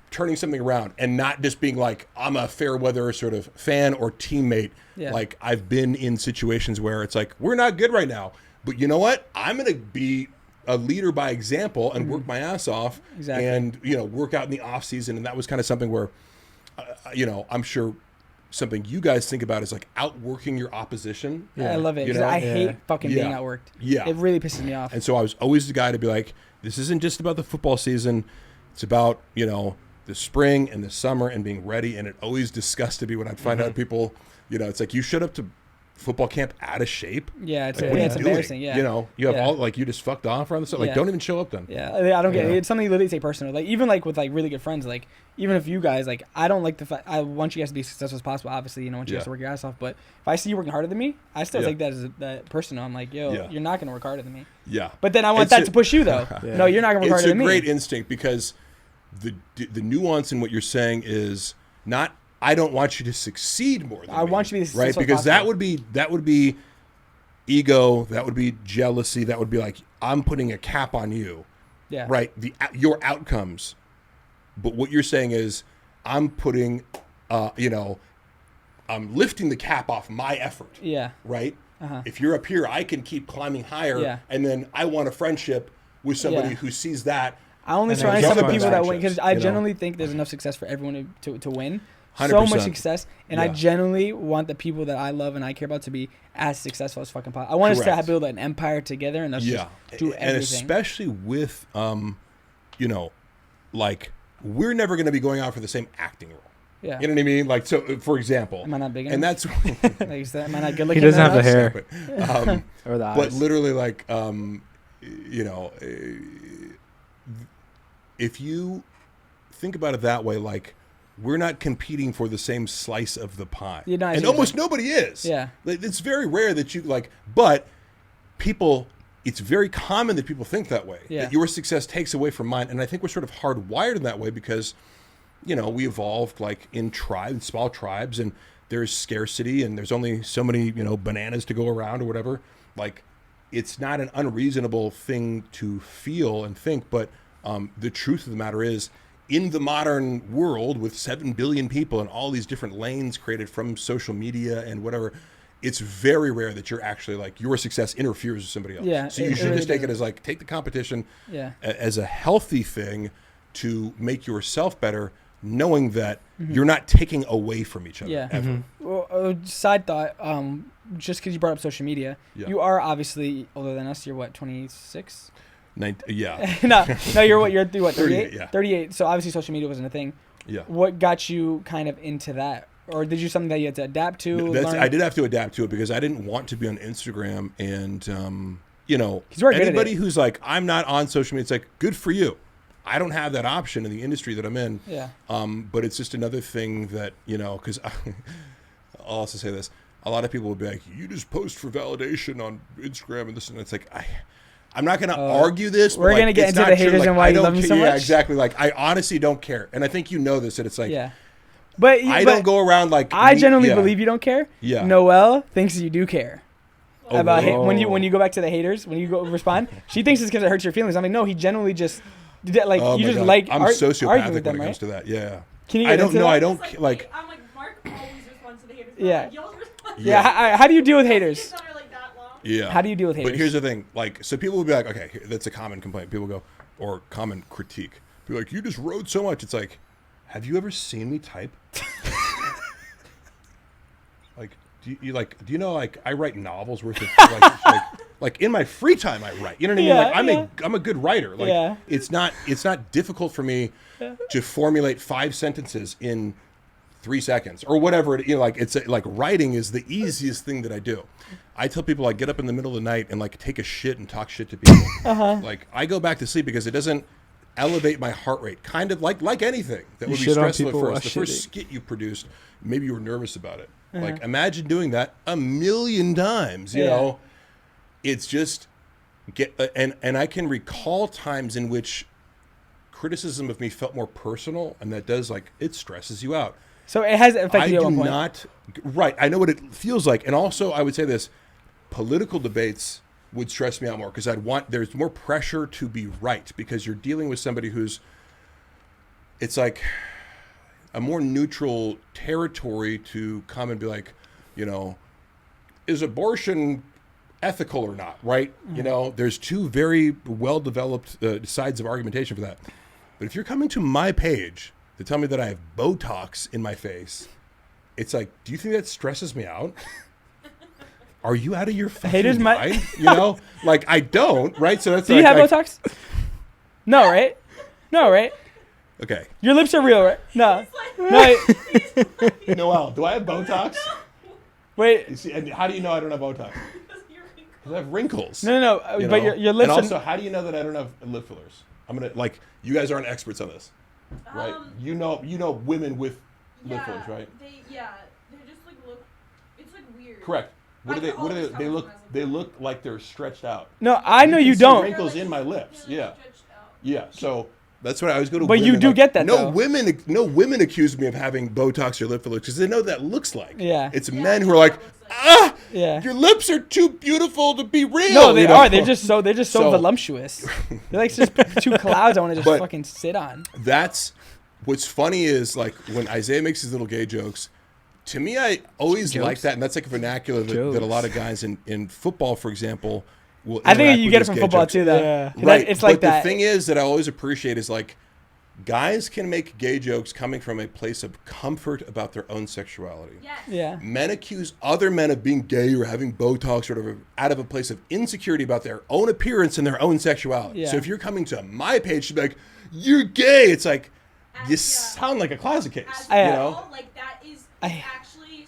turning something around and not just being like, I'm a fair weather sort of fan or teammate. Yeah. Like I've been in situations where it's like, we're not good right now. But you know what? I'm going to be a leader by example and work my ass off and, work out in the off season. And that was kind of something where, I'm sure something you guys think about is like outworking your opposition. Yeah, I love it. I hate fucking being outworked. Yeah. It really pisses me off. And so I was always the guy to be like, this isn't just about the football season. It's about, the spring and the summer and being ready. And it always disgusted me when I'd find out people, it's like you showed up to football camp out of shape. Yeah, it's embarrassing. Yeah, you have all like you just fucked off around the stuff. Like, don't even show up then. Yeah, I don't get it. It's something you literally take personal. Like even like with like really good friends. Like even if you guys like, I don't like the fact I want you guys to be as successful as possible. Obviously, want you guys to work your ass off. But if I see you working harder than me, I still take that as that personal. I'm like, you're not gonna work harder than me. Yeah. But then I want that to push you though. No, you're not gonna work harder than me. It's a great instinct because the nuance in what you're saying is not. I don't want you to succeed more than me. I want you to be successful right because that would be ego, that would be jealousy, that would be like I'm putting a cap on you. Yeah. Right? Your outcomes. But what you're saying is I'm putting I'm lifting the cap off my effort. Yeah. Right? Uh-huh. If you're up here, I can keep climbing higher and then I want a friendship with somebody who sees that. I only surround myself with people that win because I generally think there's enough success for everyone to win. 100%. So much success, and I genuinely want the people that I love and I care about to be as successful as fucking possible. I want us to build an empire together, and let's just do everything. And especially with, like we're never going to be going out for the same acting role. Yeah, you know what I mean. Like, so for example, am I not big enough? And that's am I not good looking? He doesn't have the hair or the eyes. But literally, like, if you think about it that way, like. We're not competing for the same slice of the pie. And almost nobody is. Yeah. It's very rare that you but people, it's very common that people think that way. Yeah. That your success takes away from mine. And I think we're sort of hardwired in that way because, we evolved like in tribes, small tribes, and there's scarcity and there's only so many, bananas to go around or whatever. Like, it's not an unreasonable thing to feel and think, but the truth of the matter is, in the modern world with 7 billion people and all these different lanes created from social media and whatever, it's very rare that you're actually like your success interferes with somebody else. Yeah, so you should just take it as like, take the competition as a healthy thing to make yourself better, knowing that you're not taking away from each other ever. Well, side thought, just because you brought up social media, you are obviously older than us. You're what, 26? Yeah. no, you're what? You're 38? Yeah. 38. So obviously social media wasn't a thing. Yeah. What got you kind of into that? Or did you something that you had to adapt to? I did have to adapt to it because I didn't want to be on Instagram. And, anybody who's like, I'm not on social media, it's like, good for you. I don't have that option in the industry that I'm in. Yeah. But it's just another thing that, because I'll also say this. A lot of people will be like, you just post for validation on Instagram and this. And it's like, I'm not going to argue this. We're going to get into the haters and why you love me so much. Yeah, exactly. Like, I honestly don't care. And I think you know this, that it's like, but I don't go around like. I genuinely believe you don't care. Yeah. Noelle thinks you do care. About when you go back to the haters, when you go respond, she thinks it's because it hurts your feelings. I'm like, no, he genuinely just like you just God. Like I'm sociopathic when it comes to that. Yeah. Can you? I don't know. I don't like. I'm like, Mark always responds to the haters. Yeah. Like, how do you deal with haters? Yeah. How do you deal with haters? But here's the thing. Like, so people will be like, okay, that's a common complaint. People go, or common critique. People are like, you just wrote so much. It's like, have you ever seen me type? Like, do you know, like, I write novels worth of, like in my free time I write. You know what I mean? Like, I'm a good writer. Like, it's not difficult for me to formulate 5 sentences in 3 seconds or whatever. It's like writing is the easiest thing that I do. I tell people I get up in the middle of the night and like take a shit and talk shit to people. Like, I go back to sleep because it doesn't elevate my heart rate. Kind of like anything that would be stressful at first. The first skit you produced, maybe you were nervous about it. Like, imagine doing that 1,000,000 times. You know, it's just and I can recall times in which criticism of me felt more personal, and that does, like, it stresses you out. So it has affected you at one point. Right. I know what it feels like. And also, I would say this, political debates would stress me out more because there's more pressure to be right because you're dealing with somebody it's like a more neutral territory to come and be like, is abortion ethical or not, right? There's 2 very well-developed sides of argumentation for that. But if you're coming to my page to tell me that I have Botox in my face, it's like, do you think that stresses me out? Are you out of your fucking mind? Like, I don't, right? So that's. Do you have Botox? No, right? Okay. Your lips are real, right? No. Noelle, do I have Botox? Wait. You see, and how do you know I don't have Botox? Because I have wrinkles. No. But your lips. And also, how do you know that I don't have lip fillers? I'm gonna you guys aren't experts on this, right? You know women with lip fillers, right? They just like look. It's like weird. Correct. What do they? They look like they're stretched out. No, I know you don't. Wrinkles in my lips. Yeah. So that's what I was going to. But you do get that. No women accuse me of having Botox or lip fillers because they know what that looks like. Yeah. It's men who are like, your lips are too beautiful to be real. No, they are. They're just so voluptuous. They're like just 2 clouds I want to just fucking sit on. That's what's funny is like when Isaiah makes his little gay jokes. To me, I always like that, and that's like a vernacular that a lot of guys in football, for example, will. I think you get it from football too, though. Yeah. Right. It's like that. The thing is that I always appreciate is like guys can make gay jokes coming from a place of comfort about their own sexuality. Yes. Yeah. Men accuse other men of being gay or having Botox or whatever out of a place of insecurity about their own appearance and their own sexuality. Yeah. So if you're coming to my page to be like, you're gay, it's like, you sound like a closet case. Like that is actually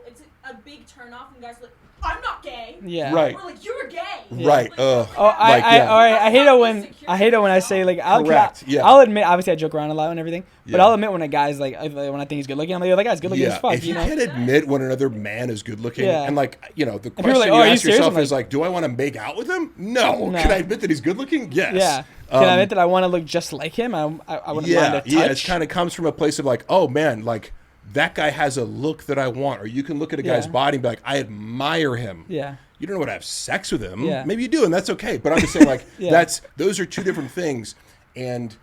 it's a big turn off when guys are like, I'm not gay. Yeah. Right. Or like, you're gay. Right. Like, I hate it when I say like I'll admit, obviously I joke around a lot and everything, but I'll admit when a guy's like when I think he's good looking, I'm like, that guy's good looking as fuck. If you can admit when another man is good looking, and like the question like, you ask yourself is like, do I want to make out with him? No. Can I admit that he's good looking? Yes. Yeah. Can I admit that I want to look just like him? I wouldn't mind a touch. Yeah. It kind of comes from a place of like, oh man, like that guy has a look that I want. Or you can look at a guy's body and be like, I admire him. Yeah. You don't know what to have sex with him. Yeah. Maybe you do, and that's okay. But I'm just saying, like, those are two different things. And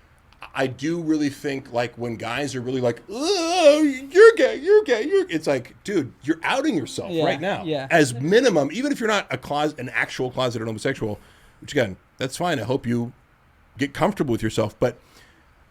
I do really think, like, when guys are really like, oh, you're gay, it's like, dude, you're outing yourself right now. Yeah. As minimum, even if you're not an actual closeted homosexual, which again, that's fine. I hope you get comfortable with yourself. But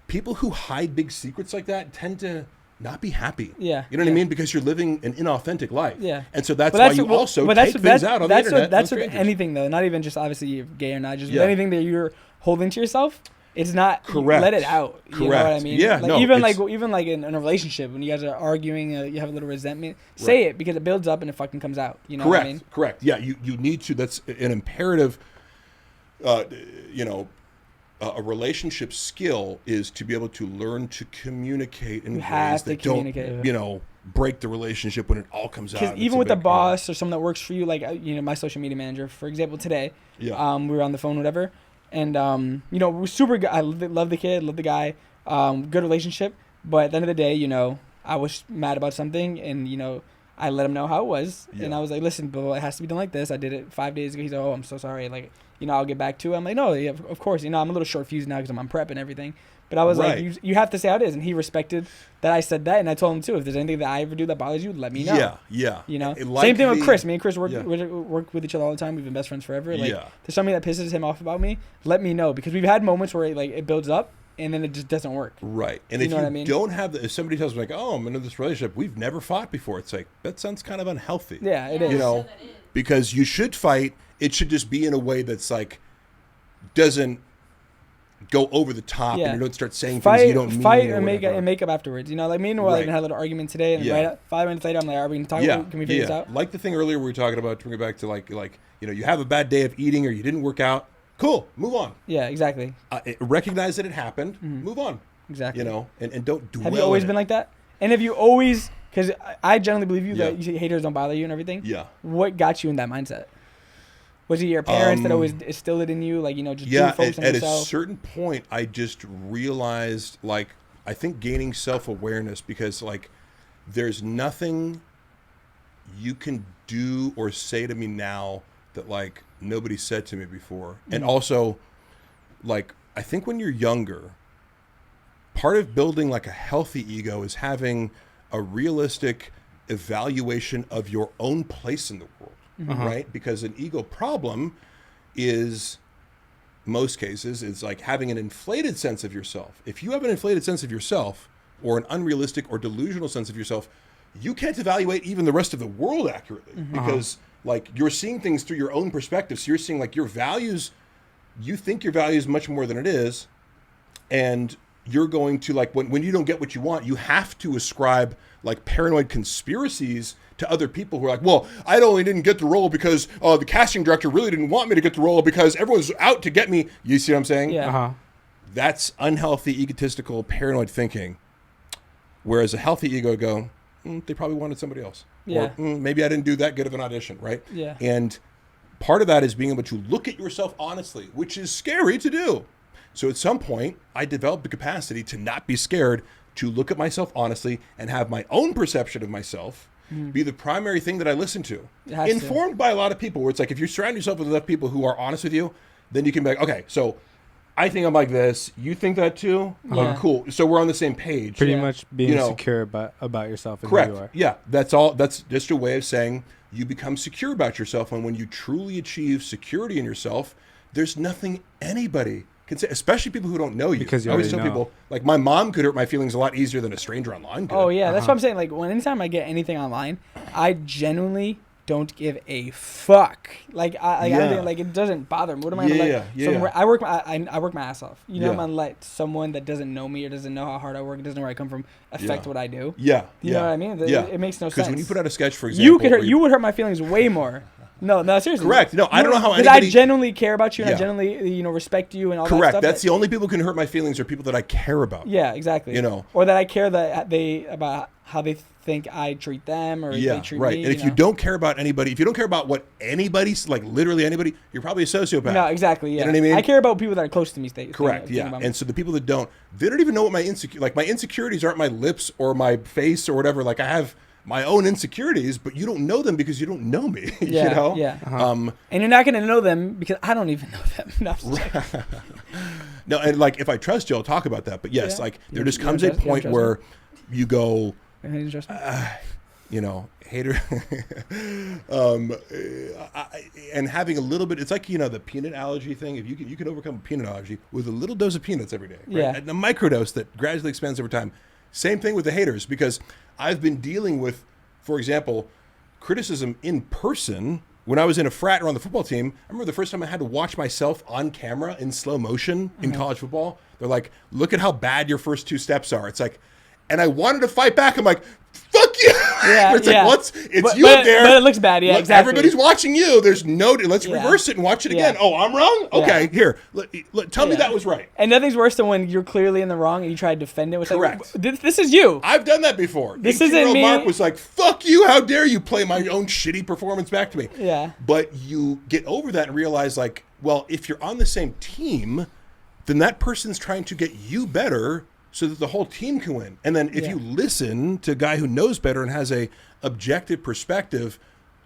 people who hide big secrets like that tend to not be happy. Yeah. You know what I mean? Because you're living an inauthentic life. Yeah. And so that's why you also take things out on the internet. That's with anything, though. Not even just obviously you're gay or not. Just with anything that you're holding to yourself. It's not correct. Let it out. You know what I mean? Yeah. Like, even like in a relationship, when you guys are arguing, you have a little resentment. Say it, because it builds up and it fucking comes out. You know what I mean? Correct. Yeah. You need to. That's an imperative. A relationship skill is to be able to learn to communicate in ways that don't, break the relationship when it all comes out. Because even with the boss or someone that works for you, like, my social media manager, for example, today, we were on the phone, whatever, and, we're super good. I love the kid, love the guy, good relationship. But at the end of the day, I was mad about something, and, I let him know how it was. Yeah. And I was like, listen, Bill, it has to be done like this. I did it 5 days ago. He's like, oh, I'm so sorry. Like, I'll get back to it. I'm like, no, yeah, of course. I'm a little short fused now because I'm on prep and everything. But I was like, you have to say how it is. And he respected that I said that. And I told him, too, if there's anything that I ever do that bothers you, let me know. Yeah. Same thing with Chris. Me and Chris work with each other all the time. We've been best friends forever. Like, there's something that pisses him off about me, let me know. Because we've had moments where it builds up. And then it just doesn't work. Right. And if you don't have if somebody tells me, like, oh, I'm in this relationship, we've never fought before, it's like, that sounds kind of unhealthy. Yeah, it is. Because you should fight. It should just be in a way that's like, doesn't go over the top and you don't start saying things you don't mean. Fight and make up afterwards. Like me and Noel even had a little argument today, and 5 minutes later, I'm like, are we going to talk about it? Can we figure this out? Like the thing earlier we were talking about, to bring it back to like you have a bad day of eating or you didn't work out. Cool, move on. Yeah, exactly. Recognize that it happened. Move on. Exactly. And don't dwell. Have you always been like that? And if you always, because I generally believe you that you haters don't bother you and everything. Yeah. What got you in that mindset? Was it your parents that always instilled it in you? Like, just focus on yourself? At a certain point, I just realized, I think gaining self-awareness, because, there's nothing you can do or say to me now that, nobody said to me before. Mm-hmm. And also, I think when you're younger, part of building, a healthy ego is having a realistic evaluation of your own place in the world. Mm-hmm. Right? Because an ego problem is, most cases, it's like having an inflated sense of yourself. If you have an inflated sense of yourself, or an unrealistic or delusional sense of yourself, you can't evaluate even the rest of the world accurately. Mm-hmm. Because you're seeing things through your own perspective. So you're seeing your values, you think your value is much more than it is. And you're going to when you don't get what you want, you have to ascribe paranoid conspiracies to other people who are well, I only didn't get the role because the casting director really didn't want me to get the role because everyone's out to get me. You see what I'm saying? Yeah. Uh-huh. That's unhealthy, egotistical, paranoid thinking. Whereas a healthy ego go, they probably wanted somebody else. Yeah. Or maybe I didn't do that good of an audition, right? Yeah. And part of that is being able to look at yourself honestly, which is scary to do. So at some point, I developed the capacity to not be scared to look at myself honestly and have my own perception of myself be the primary thing that I listen to. Informed by a lot of people, where it's if you surround yourself with enough people who are honest with you, then you can be like, okay, so I think I'm like this. You think that too? Yeah. Cool. So we're on the same page. Pretty much being secure about yourself and correct. Who you are. Yeah, that's all. That's just a way of saying you become secure about yourself. And when you truly achieve security in yourself, there's nothing anybody can say, especially people who don't know you. Because you I always already tell know. people, my mom could hurt my feelings a lot easier than a stranger online could. Oh, yeah. That's what I'm saying. Anytime I get anything online, I genuinely don't give a fuck. I don't think, it doesn't bother me. What am I gonna let? I work my ass off. I'm gonna let someone that doesn't know me or doesn't know how hard I work, doesn't know where I come from, affect what I do. Yeah. You know what I mean? It makes no sense. Because when you put out a sketch, for example, you would hurt my feelings way more. No, seriously. Correct. No, I don't know how anybody... Because I genuinely care about you and I genuinely, respect you and all that stuff. Correct. That's the only people who can hurt my feelings are people that I care about. Yeah, exactly. Or that I care that how they think I treat them or yeah, they treat right. me. And if you don't care about anybody, if you don't care about what anybody's like, literally anybody, you're probably a sociopath. No, exactly. Yeah. You know what I mean? I care about people that are close to me. Correct. Yeah. And so the people that don't, they don't even know what my insecurities aren't my lips or my face or whatever. Like I have my own insecurities, but you don't know them because you don't know me. Yeah, you know? Yeah. And you're not going to know them because I don't even know them. No, no, and like if I trust you, I'll talk about that. But yes, like there just comes a point where you go, you know, hater, and having a little bit. It's like, you know, the peanut allergy thing. If you can overcome a peanut allergy with a little dose of peanuts every day, right? Yeah, and a microdose that gradually expands over time. Same thing with the haters, because I've been dealing with, for example, criticism in person. When I was in a frat or on the football team, I remember the first time I had to watch myself on camera in slow motion in college football. They're like, look at how bad your first 2 steps are. It's like, and I wanted to fight back. I'm like, fuck you. Yeah, it's like, it's you but, up there. But it looks bad. Yeah, exactly. Everybody's watching you. There's no, let's reverse it and watch it again. Oh, I'm wrong? Okay, here. Tell me that was right. And nothing's worse than when you're clearly in the wrong and you try to defend it. With correct. Like, this is you. I've done that before. This isn't me. Mark was like, fuck you. How dare you play my own shitty performance back to me? Yeah. But you get over that and realize, like, well, if you're on the same team, then that person's trying to get you better so that the whole team can win. And then if you listen to a guy who knows better and has a objective perspective,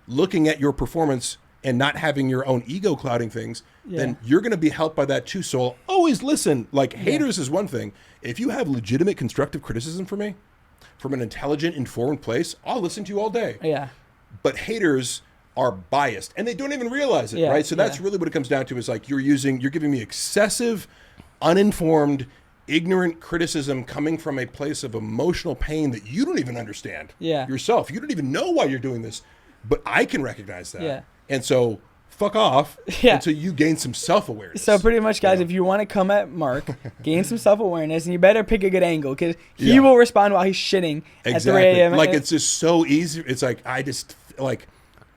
looking at your performance and not having your own ego clouding things, then you're going to be helped by that too. So I'll always listen. Like, haters is one thing. If you have legitimate constructive criticism for me from an intelligent, informed place, I'll listen to you all day. Yeah. But haters are biased and they don't even realize it, right? So that's really what it comes down to, is like you're giving me excessive, uninformed, ignorant criticism coming from a place of emotional pain that you don't even understand yourself. You don't even know why you're doing this, but I can recognize that. Yeah. And so fuck off until you gain some self-awareness. So pretty much, guys, if you want to come at Mark, gain some self-awareness, and you better pick a good angle, because he will respond while he's shitting at 3 a.m. Like, it's just so easy. It's like,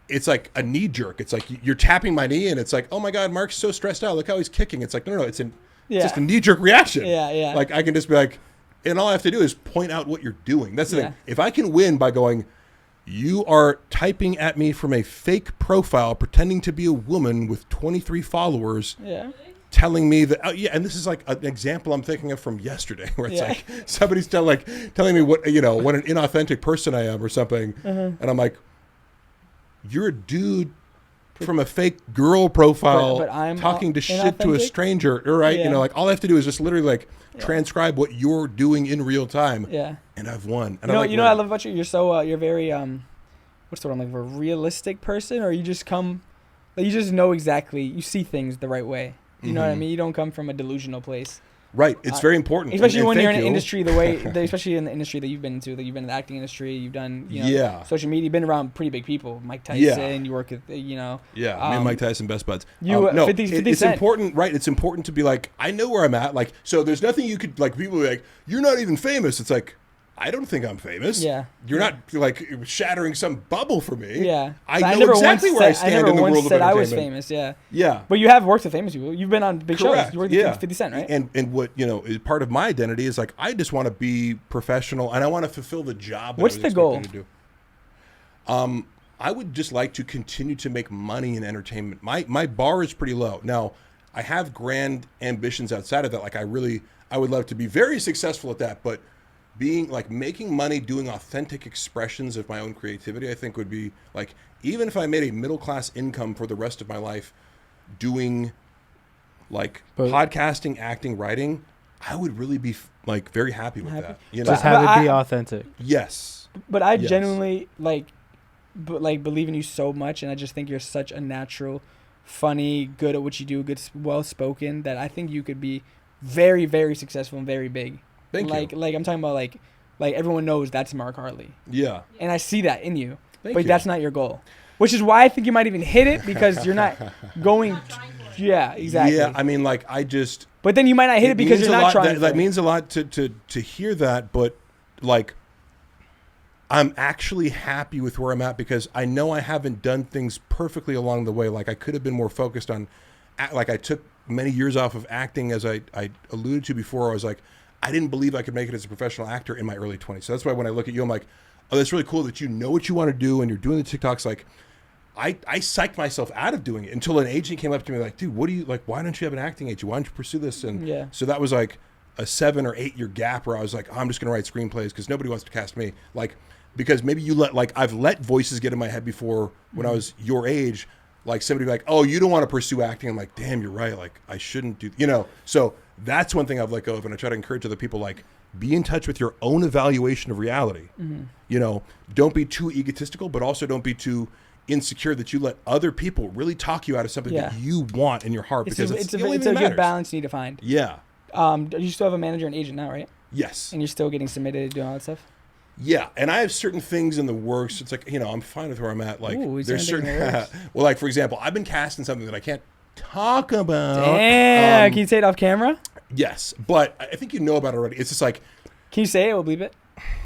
it's like a knee jerk. It's like you're tapping my knee and it's like, oh my God, Mark's so stressed out. Look how he's kicking. It's like, no, it's just a knee-jerk reaction. Yeah. Like, I can just be like, and all I have to do is point out what you're doing. That's the thing. If I can win by going, you are typing at me from a fake profile, pretending to be a woman with 23 followers, telling me that, and this is like an example I'm thinking of from yesterday, where it's like somebody's telling me what an inauthentic person I am or something, and I'm like, you're a dude from a fake girl profile, but I'm talking to shit to a stranger, right? You know, like all I have to do is just literally like transcribe what you're doing in real time. Yeah. And I've won. And you know what I love about you? You're so you're very what's the word I'm looking for? Realistic person, or you just come, like, you just know exactly, you see things the right way. You know what I mean? You don't come from a delusional place. Right. It's very important. Especially when you're in an industry especially in the industry that you've been into, that you've been in the acting industry, you've done, social media, you've been around pretty big people. Mike Tyson, you work with, me and Mike Tyson, best buds. 50 it's Cent. important, right? It's important to be like, I know where I'm at. Like, so there's nothing you could, like, people are like, you're not even famous. It's like, I don't think I'm famous. Yeah. You're not, like, shattering some bubble for me. Yeah. I know exactly where I stand in the world of entertainment. I was famous, Yeah. But you have worked with famous people. You've been on big shows. You worked with 50 Cent, right? And what, is part of my identity is, like, I just want to be professional and I want to fulfill the job that What's the goal? To do. I would just like to continue to make money in entertainment. My bar is pretty low. Now, I have grand ambitions outside of that. Like, I would love to be very successful at that, but making money doing authentic expressions of my own creativity, I think would be, like, even if I made a middle-class income for the rest of my life doing, like, podcasting, acting, writing, I would really be, like, very happy with that. Just have it be authentic. Yes. But I genuinely, believe in you so much, and I just think you're such a natural, funny, good at what you do, good, well-spoken, that I think you could be very, very successful and very big. Thank you. Like I'm talking about, like everyone knows that's Mark Harley. Yeah. And I see that in you. But that's not your goal. Which is why I think you might even hit it, because you're not going. Yeah, exactly. Yeah, I mean, like, I just. But then you might not hit it because you're not trying. That means a lot to hear that, but, like, I'm actually happy with where I'm at, because I know I haven't done things perfectly along the way. Like, I could have been more focused on, like, I took many years off of acting, as I alluded to before. I was like, I didn't believe I could make it as a professional actor in my early 20s. So that's why when I look at you, I'm like, oh, that's really cool that you know what you want to do and you're doing the TikToks. Like, I psyched myself out of doing it until an agent came up to me like, dude, what do you like? Why don't you have an acting agent? Why don't you pursue this? And so that was like a 7 or 8 year gap where I was like, oh, I'm just going to write screenplays because nobody wants to cast me. Like, because maybe I've let voices get in my head before when I was your age. Like somebody be like, oh, you don't want to pursue acting. I'm like, damn, you're right. Like I shouldn't do, so that's one thing I've let go of. And I try to encourage other people, like, be in touch with your own evaluation of reality. Don't be too egotistical, but also don't be too insecure that you let other people really talk you out of something that you want in your heart. Because it's a good balance you need to find. Yeah. You still have a manager and agent now, right? Yes. And you're still getting submitted, doing all that stuff? Yeah, and I have certain things in the works. It's like, I'm fine with where I'm at. Like, there's certain, well, like, for example, I've been cast in something that I can't talk about. Damn, can you say it off camera? Yes, but I think you know about it already. It's just like, can you say it? We'll believe it.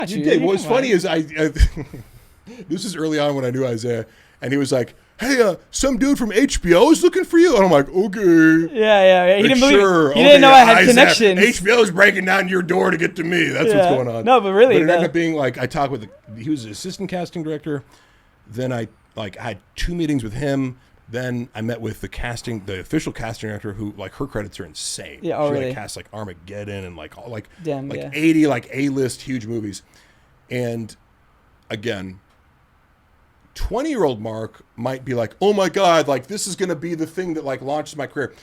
You did. What's funny is I this is early on when I knew Isaiah, and he was like, hey, some dude from HBO is looking for you. And I'm like, okay. Yeah. He didn't believe it. He Okay, didn't know I had connections. HBO is breaking down your door to get to me. That's what's going on. No, but really. But it ended up being like, I talked with, he was an assistant casting director. Then I had 2 meetings with him. Then I met with the official casting director who, like, her credits are insane. Yeah, oh, she really? Cast like Armageddon and like 80 A-list huge movies. And again, 20-year-old Mark might be like, oh my God, like this is going to be the thing that like launches my career.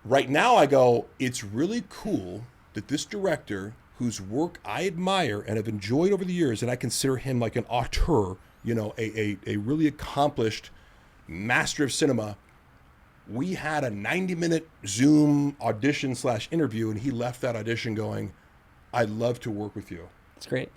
Right now I go, it's really cool that this director whose work I admire and have enjoyed over the years, and I consider him like an auteur, a really accomplished master of cinema. We had a 90-minute Zoom audition/interview, and he left that audition going, I'd love to work with you. That's great.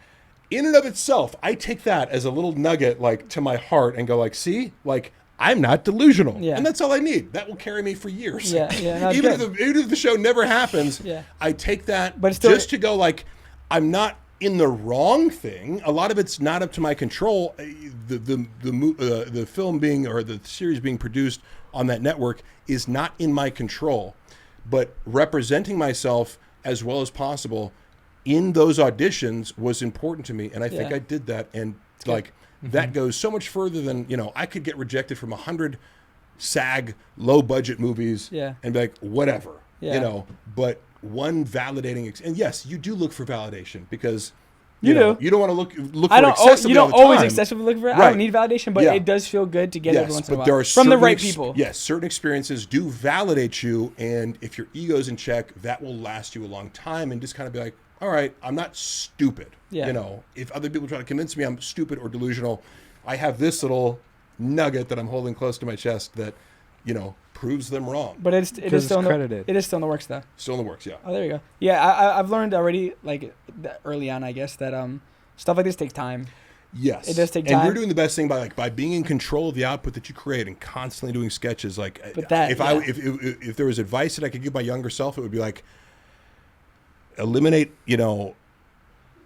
In and of itself, I take that as a little nugget, like, to my heart and go like, see, like, I'm not delusional. Yeah. And that's all I need. That will carry me for years. Yeah. No, even if the show never happens, I take that but still, just to go like, I'm not in the wrong thing. A lot of it's not up to my control. The film being, or the series being produced on that network is not in my control. But representing myself as well as possible in those auditions was important to me, and I think I did that. And like that goes so much further than I could get rejected from 100 SAG low budget movies and be like, whatever, But one validating, and yes, you do look for validation because you don't want to look for excessively. You don't all the always time. excessively look for it. Right. I don't need validation, but it does feel good to get it every once in a while. There are from the right people. Yes, certain experiences do validate you, and if your ego's in check, that will last you a long time. And just kind of be like, all right, I'm not stupid. If other people try to convince me I'm stupid or delusional, I have this little nugget that I'm holding close to my chest that, proves them wrong. But it is still credited. It is still in the works, though. Still in the works, yeah. Oh, there you go. Yeah, I've learned already, like early on, I guess, that stuff like this takes time. Yes, it does take time. And you're doing the best thing by being in control of the output that you create and constantly doing sketches. Like, if there was advice that I could give my younger self, it would be like, eliminate,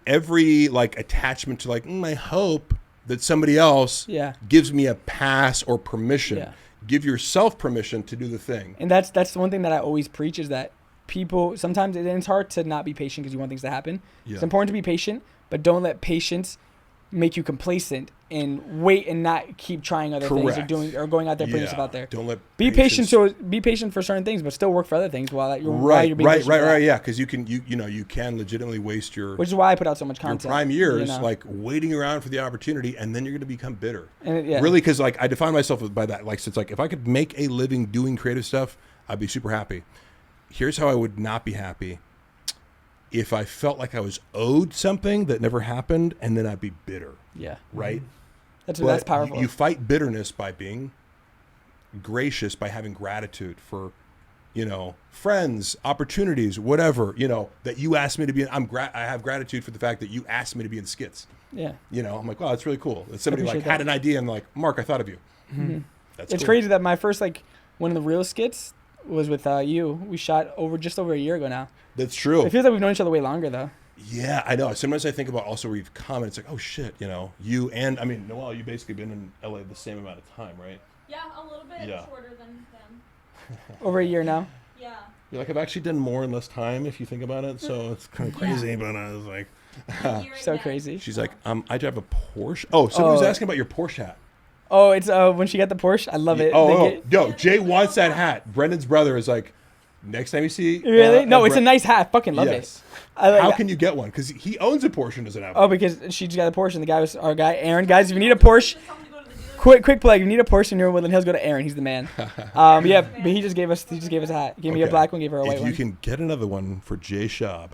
every like attachment to like, I hope that somebody else gives me a pass or permission. Yeah. Give yourself permission to do the thing. And that's the one thing that I always preach is that people, sometimes it's hard to not be patient because you want things to happen. Yeah. It's important to be patient, but don't let patience make you complacent and wait and not keep trying other things or going out there putting yourself out there. Don't let be patient for certain things, but still work for other things while you're being patient. Right. Yeah, because you can legitimately waste your, which is why I put out so much content. Your prime years like waiting around for the opportunity, and then you're going to become bitter. Really, because like I define myself by that. Like, so it's like if I could make a living doing creative stuff, I'd be super happy. Here's how I would not be happy. If I felt like I was owed something that never happened, and then I'd be bitter. Yeah. Right? That's powerful. You fight bitterness by being gracious, by having gratitude for, friends, opportunities, whatever, that you asked me to be in. I have gratitude for the fact that you asked me to be in skits. Yeah. I'm like, wow, that's really cool. That somebody had an idea and like, Mark, I thought of you. Mm-hmm. It's cool. Crazy that my first one of the real skits was with you. We shot just over a year ago now. That's true. It feels like we've known each other way longer, though. Yeah, I know. Sometimes I think about also where you've come, and it's like, oh, shit, you and, Noelle, you've basically been in LA the same amount of time, right? Yeah, a little bit shorter than them. Over a year now? Yeah. You're like, I've actually done more in less time if you think about it. So it's kind of crazy, but I was like, so crazy. She's like, I drive a Porsche. Oh, somebody was asking about your Porsche hat. Oh, it's when she got the Porsche. I love it. No, Jay wants that hat. Brendan's brother is like, next time you see. Really? No, it's a nice hat. I fucking love it. How can you get one? Because he owns a Porsche and doesn't have one. Oh, because she just got a Porsche, and the guy was our guy, Aaron. Guys, if you need a Porsche, quick plug. If you need a Porsche in your Woodland Hills, go to Aaron. He's the man. But he just gave us a hat. Gave me a black one, gave her a white one. If you can get another one for Jay Schaub,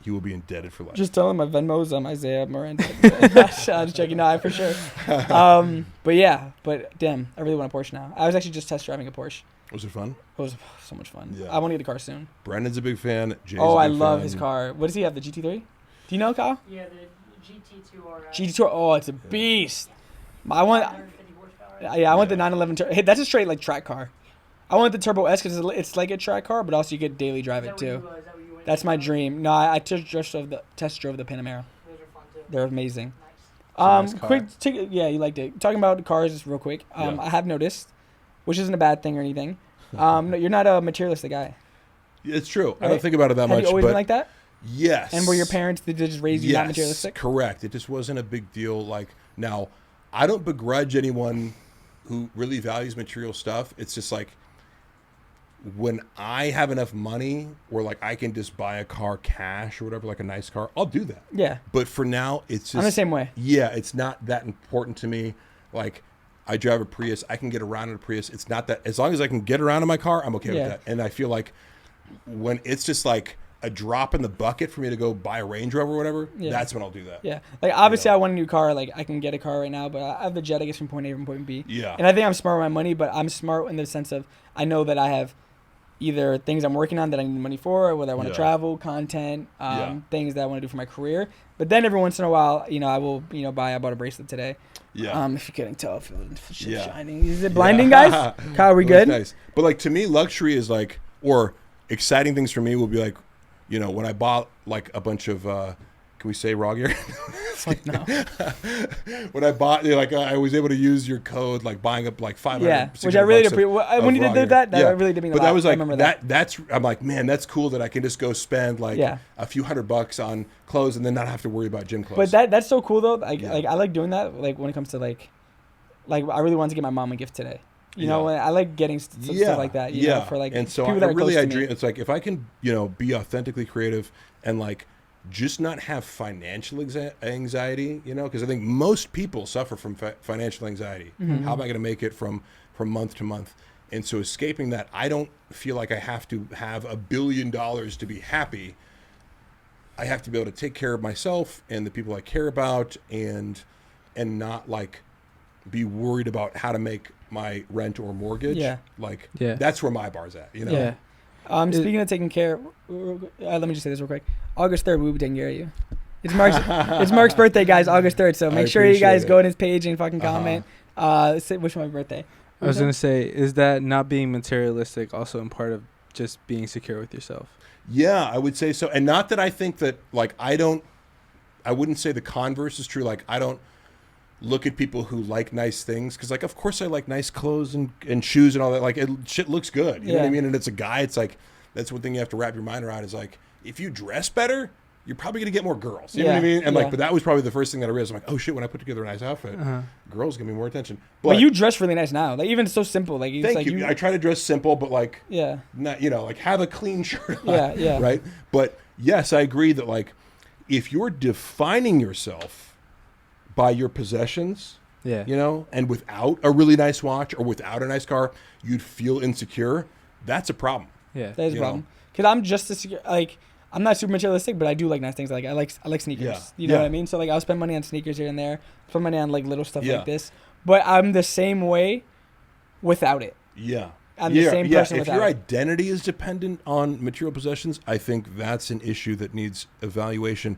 you will be indebted for life. Just tell him my Venmo's Isaiah Miranda. I'm just checking. No, for sure. But damn, I really want a Porsche now. I was actually just test driving a Porsche. Was it fun? It was so much fun. Yeah. I want to get a car soon. Brendan's a big fan. Jay's I love his car. What does he have? The GT3? Do you know, Kyle? Yeah, the GT2 RS. GT2. Oh, it's a beast. I want the 911. Hey, that's a straight like track car. I want the Turbo S because it's like a track car, but also you could daily drive it too. That's my dream. No, I test drove the Panamera. Those are fun too. They're amazing. Nice. You liked it. Talking about cars just real quick. I have noticed, which isn't a bad thing or anything. No, you're not a materialistic guy. It's true. Right? I don't think about it that much. Have you always been like that? Yes. And were your parents, did they just raise you not materialistic? Correct. It just wasn't a big deal. Like, now, I don't begrudge anyone who really values material stuff. It's just like, when I have enough money where like I can just buy a car cash or whatever, like a nice car, I'll do that. Yeah. But for now, it's just... I'm the same way. Yeah, it's not that important to me. Like, I drive a Prius. I can get around in a Prius. It's not that... As long as I can get around in my car, I'm okay with that. And I feel like when it's just like a drop in the bucket for me to go buy a Range Rover or whatever, that's when I'll do that. Yeah. Like, obviously, I want a new car. Like, I can get a car right now, but I have the Jet, I guess, from point A from point B. Yeah. And I think I'm smart with my money, but I'm smart in the sense of I know that I have either things I'm working on that I need money for, or whether I want to travel, content, things that I want to do for my career. But then every once in a while, I will, I bought a bracelet today. Yeah. If you couldn't tell, if it's shining. Is it blinding, guys? Kyle, we good? Nice. But like, to me, luxury is like, or exciting things for me will be like, when I bought like a bunch of, can we say raw gear? Like, no. When I bought, I was able to use your code, like buying up like 500. Yeah, which I really appreciate. When you did that really did mean a lot. But that was like, I remember that's, I'm like, man, that's cool that I can just go spend like a few $100 on clothes and then not have to worry about gym clothes. But that's so cool though. Like I like doing that. Like when it comes to like I really wanted to get my mom a gift today. I like getting stuff like that. You know, for like and so people that are close to me. dream. It's like if I can, be authentically creative and like just not have financial anxiety, because I think most people suffer from financial anxiety. Mm-hmm. How am I going to make it from month to month? And so escaping that, I don't feel like I have to have $1 billion to be happy. I have to be able to take care of myself and the people I care about, and not like be worried about how to make my rent or mortgage. That's where my bar's at. Yeah. Speaking of taking care, let me just say this real quick. August 3rd, we'll be taking care of you. It's Mark's birthday, guys. August 3rd. So make sure you guys go on his page and fucking comment. Wish him my birthday. I was gonna say, is that not being materialistic also in part of just being secure with yourself? Yeah, I would say so. And not that I think that like I wouldn't say the converse is true. Like I don't look at people who like nice things, because like of course I like nice clothes and shoes and all that. Like shit looks good. You know what I mean? And it's a guy. It's like that's one thing you have to wrap your mind around. Is like if you dress better, you're probably gonna get more girls. You know what I mean? And like, but that was probably the first thing that I realized. I'm like, oh shit, when I put together a nice outfit, girls give me more attention. But you dress really nice now. Like even so simple. Like thank you. I try to dress simple, but like not like have a clean shirt on. Right. But yes, I agree that like if you're defining yourself by your possessions, and without a really nice watch or without a nice car, you'd feel insecure. That's a problem. Yeah, that is a problem. Because I'm just as secure. Like I'm not super materialistic, but I do like nice things. Like I like sneakers. Yeah. You know what I mean? So like I'll spend money on sneakers here and there. Spend money on like little stuff like this. But I'm the same way without it. Yeah. I'm the same person if without your it. identity is dependent on material possessions, I think that's an issue that needs evaluation.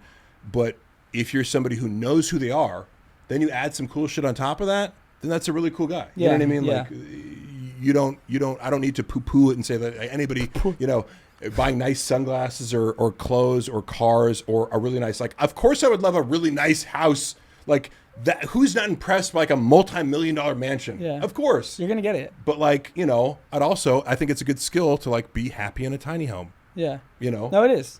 But if you're somebody who knows who they are, then you add some cool shit on top of that, then that's a really cool guy. You know what I mean? Like I don't need to poo-poo it and say that anybody, buying nice sunglasses or clothes or cars or a really nice, like, of course I would love a really nice house. Like that who's not impressed by like a multi-million-dollar mansion? Yeah. Of course. You're gonna get it. But like, you know, I think it's a good skill to like be happy in a tiny home. Yeah. You know? No, it is.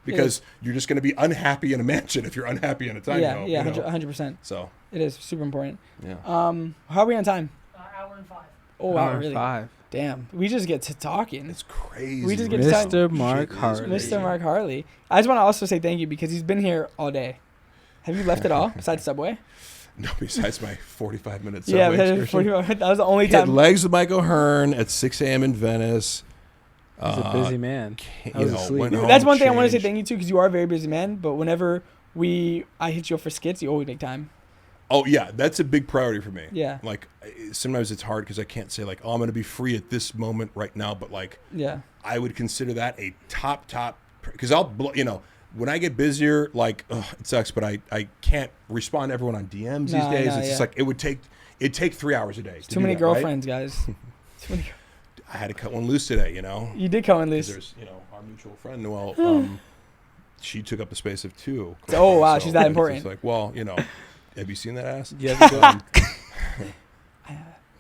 Because you're just going to be unhappy in a mansion if you're unhappy in a tiny home. Yeah, you know? 100%. So it is super important. Yeah. How are we on time? Hour and 5. Oh wow, Hour really? 5. Damn, we just get to talking. It's crazy. We just get man. to Mr. Mark Shit is Harley. crazy. Mr. Mark Harley. I just want to also say thank you because he's been here all day. Have you left at all besides Subway? No, besides my 45-minute Yeah, subway excursion. 45 that was the only He had time. legs with Michael Hearn at 6 a.m. in Venice. He's a busy man. I was asleep. went home, That's one thing I want to say changed. thank you to because you are a very busy man. But whenever I hit you up for skits, you always make time. Oh, yeah, that's a big priority for me. Yeah. Like, sometimes it's hard because I can't say, like, oh, I'm going to be free at this moment right now. But, like, Yeah. I would consider that a top, because when I get busier, like, it sucks, but I can't respond to everyone on DMs these days. It's just like, it'd take 3 hours a day. Too many girlfriends, guys. Too many. I had to cut one loose today, you know. You did come in 'Cause loose. there's, our mutual friend, Noelle, she took up the space of 2. Oh, wow, she's that it's important. just like, well, have you seen that ass? Yeah.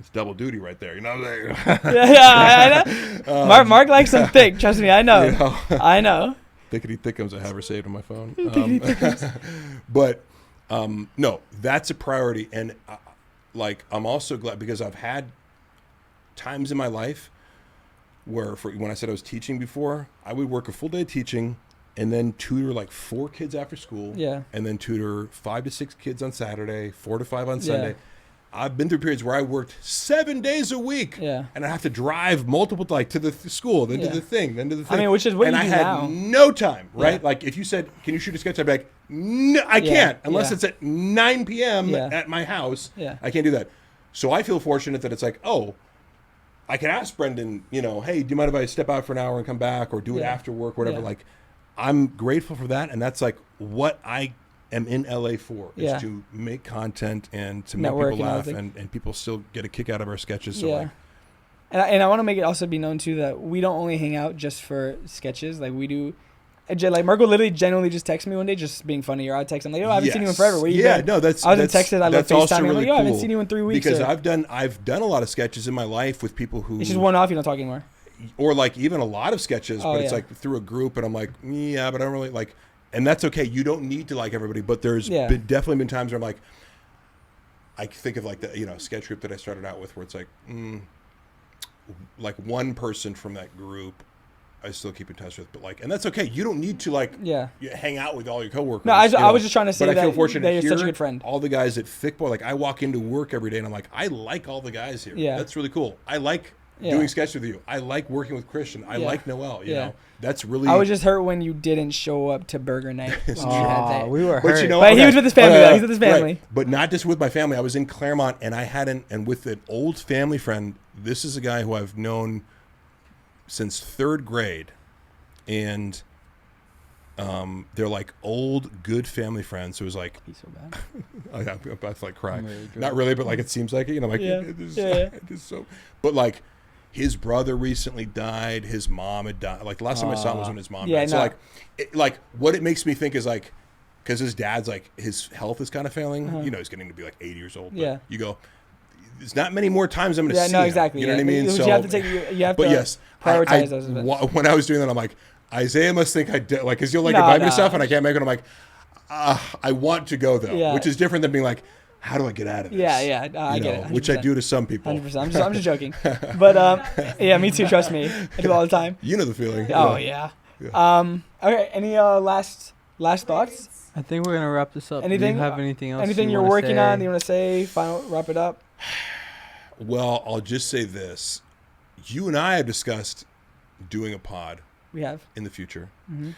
It's double duty right there, you know what I'm saying? Yeah, I know. Mark likes them thick. Trust me, I know. You know? I know. Thickety thickums, I have her saved on my phone. Thickety thickums. But no, that's a priority, and I'm also glad because I've had times in my life where, when I said I was teaching before, I would work a full day teaching, and then tutor like 4 kids after school, Yeah. and then tutor 5 to 6 kids on Saturday, 4 to 5 on Sunday. Yeah. I've been through periods where I worked 7 days a week, Yeah. and I have to drive multiple, like to the school, then Yeah. to the thing, then to the thing. I mean, which is what and you I do had now. no time, right? Yeah. Like if you said, "Can you shoot a sketch?" I'd be like, "No, I Yeah. can't unless Yeah. it's at 9 p.m. Yeah. at my house. Yeah. I can't do that." So I feel fortunate that it's like, oh, I can ask Brendan, hey, do you mind if I step out for an hour and come back, or do it Yeah. after work, whatever. Yeah. Like, I'm grateful for that, and that's like what I am in LA for, is Yeah. to make content and to make Network people and laugh, everything. and people still get a kick out of our sketches. So Yeah. like, And I want to make it also be known too that we don't only hang out just for sketches. Like we do. Like Marco literally genuinely just texted me one day, just being funny. Or I text him like, "Yo, I haven't seen you in forever. Where you yeah, been?" no, that's I was in that's- Texas. I love that's also FaceTime. I'm really like, "Yo, I haven't cool, seen you in 3 weeks." because or, I've done a lot of sketches in my life with people who, it's just one off. You don't talk anymore. or like even a lot of sketches, Oh, but it's yeah. like through a group, and I'm like, yeah, but I don't really like, and that's okay. You don't need to like everybody, but there's Yeah. definitely been times where I'm like, I think of like the sketch group that I started out with, where it's like, like one person from that group I still keep in touch with, but like, and that's okay. You don't need to like Yeah. hang out with all your coworkers. No, I you know? was just trying to say But I feel that fortunate you're here, such a good friend. All the guys at Thick Boy, like I walk into work every day and I'm like, I like all the guys here. Yeah. That's really cool. I like Yeah. doing sketches with you. I like working with Christian. I Yeah. like Noelle. You Yeah. know, that's really. I was just hurt when you didn't show up to Burger Night. when you had Aw, that. we were But hurt. you know, But he was with his family, though. He's with his family. Right. But not just with my family. I was in Claremont, and I hadn't. And with an old family friend, this is a guy who I've known since 3rd grade, and they're like old, good family friends. So it was like, He's so bad. I'm about to like cry. I'm really good. Not really, but like it seems like it. Like Yeah. it is, Yeah. it is so. But like, his brother recently died. His mom had died. Like the last time I saw him was when his mom Yeah, died. So no. like what it makes me think is like, because his dad's like, his health is kind of failing. Uh-huh. He's getting to be like 80 years old. But Yeah. you go, there's not many more times I'm going to Yeah, see no, him. exactly. You know yeah. what I mean? You So have to take. You have but to yes, prioritize those events. when I was doing that, I'm like, Isaiah must think I did, like, because he'll like No, invite me no. to stuff and I can't make it. I'm like, I want to go though, Yeah. which is different than being like, how do I get out of this? Yeah. I You get know, it. which I 100%. do to some people. 100%. I'm just joking. But yeah, me too. Trust me. I do it all the time. You know the feeling. Oh yeah. Okay. Any last thoughts? I think we're gonna wrap this up. Anything? Do you have anything else? Anything you you're wanna working say? on? You want to say? Final. Wrap it up. Well, I'll just say this: you and I have discussed doing a pod We have. in the future. Mm-hmm.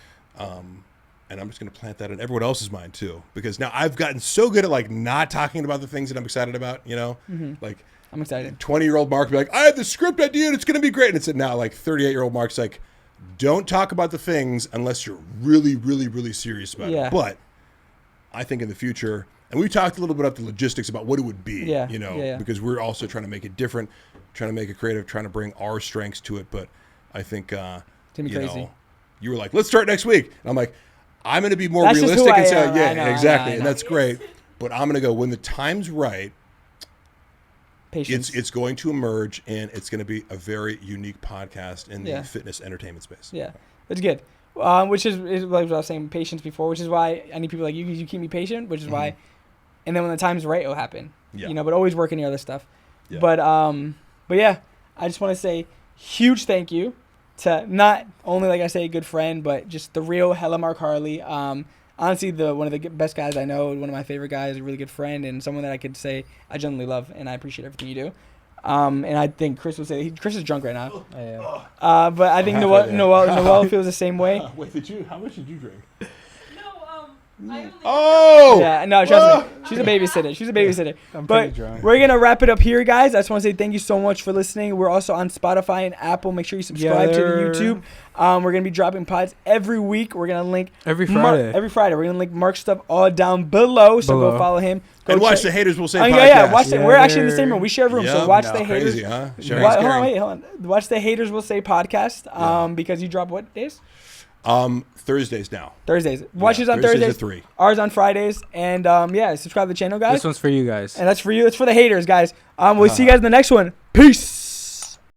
And I'm just going to plant that in everyone else's mind too, because now I've gotten so good at like not talking about the things that I'm excited about, like I'm excited. 20-year-old Mark will be like, I have the script idea and it's going to be great. And it's now like 38-year-old Mark's like, don't talk about the things unless you're really, really, really serious about Yeah. it. But I think in the future, and we talked a little bit about the logistics about what it would be, Yeah. Yeah. because we're also trying to make it different, trying to make it creative, trying to bring our strengths to it. But I think, It's gonna be crazy. you were like, let's start next week. And I'm like, I'm going to be more That's just realistic who and I say, am. yeah, I know, exactly. I know. And that's great. But I'm gonna go when the time's right. Patience. It's going to emerge, and it's going to be a very unique podcast in the fitness entertainment space. Yeah, it's good. Which is like what I was saying, patience before, which is why I need people like you. You keep me patient, which is why. And then when the time's right, it'll happen. Yeah. You know, but always work on your other stuff. Yeah. But yeah, I just want to say huge thank you to not only, like I say, a good friend, but just the real hella Mark Harley. Honestly, one of the best guys I know, one of my favorite guys, a really good friend, and someone that I could say I genuinely love, and I appreciate everything you do. And I think Chris would say Chris is drunk right now. But I think Noel feels the same way. Wait, how much did you drink? I Oh! Yeah, no, trust me. She's a babysitter. I'm But pretty drunk. we're going to wrap it up here, guys. I just want to say thank you so much for listening. We're also on Spotify and Apple. Make sure you subscribe to the YouTube. We're going to be dropping pods every week. We're going to link every Friday. Every Friday. We're going to link Mark's stuff all down below. So go follow him. Go and watch the Haters Will Say podcast. Yeah, watch it. We're actually in the same room. We share a room. So watch the Haters. Crazy, huh? Hold on. Watch the Haters Will Say podcast because you drop what days? Thursdays now. Thursdays. Watch us on Thursdays. At 3. Ours on Fridays. And subscribe to the channel, guys. This one's for you guys. And that's for you. That's for the haters, guys. We'll see you guys in the next one. Peace.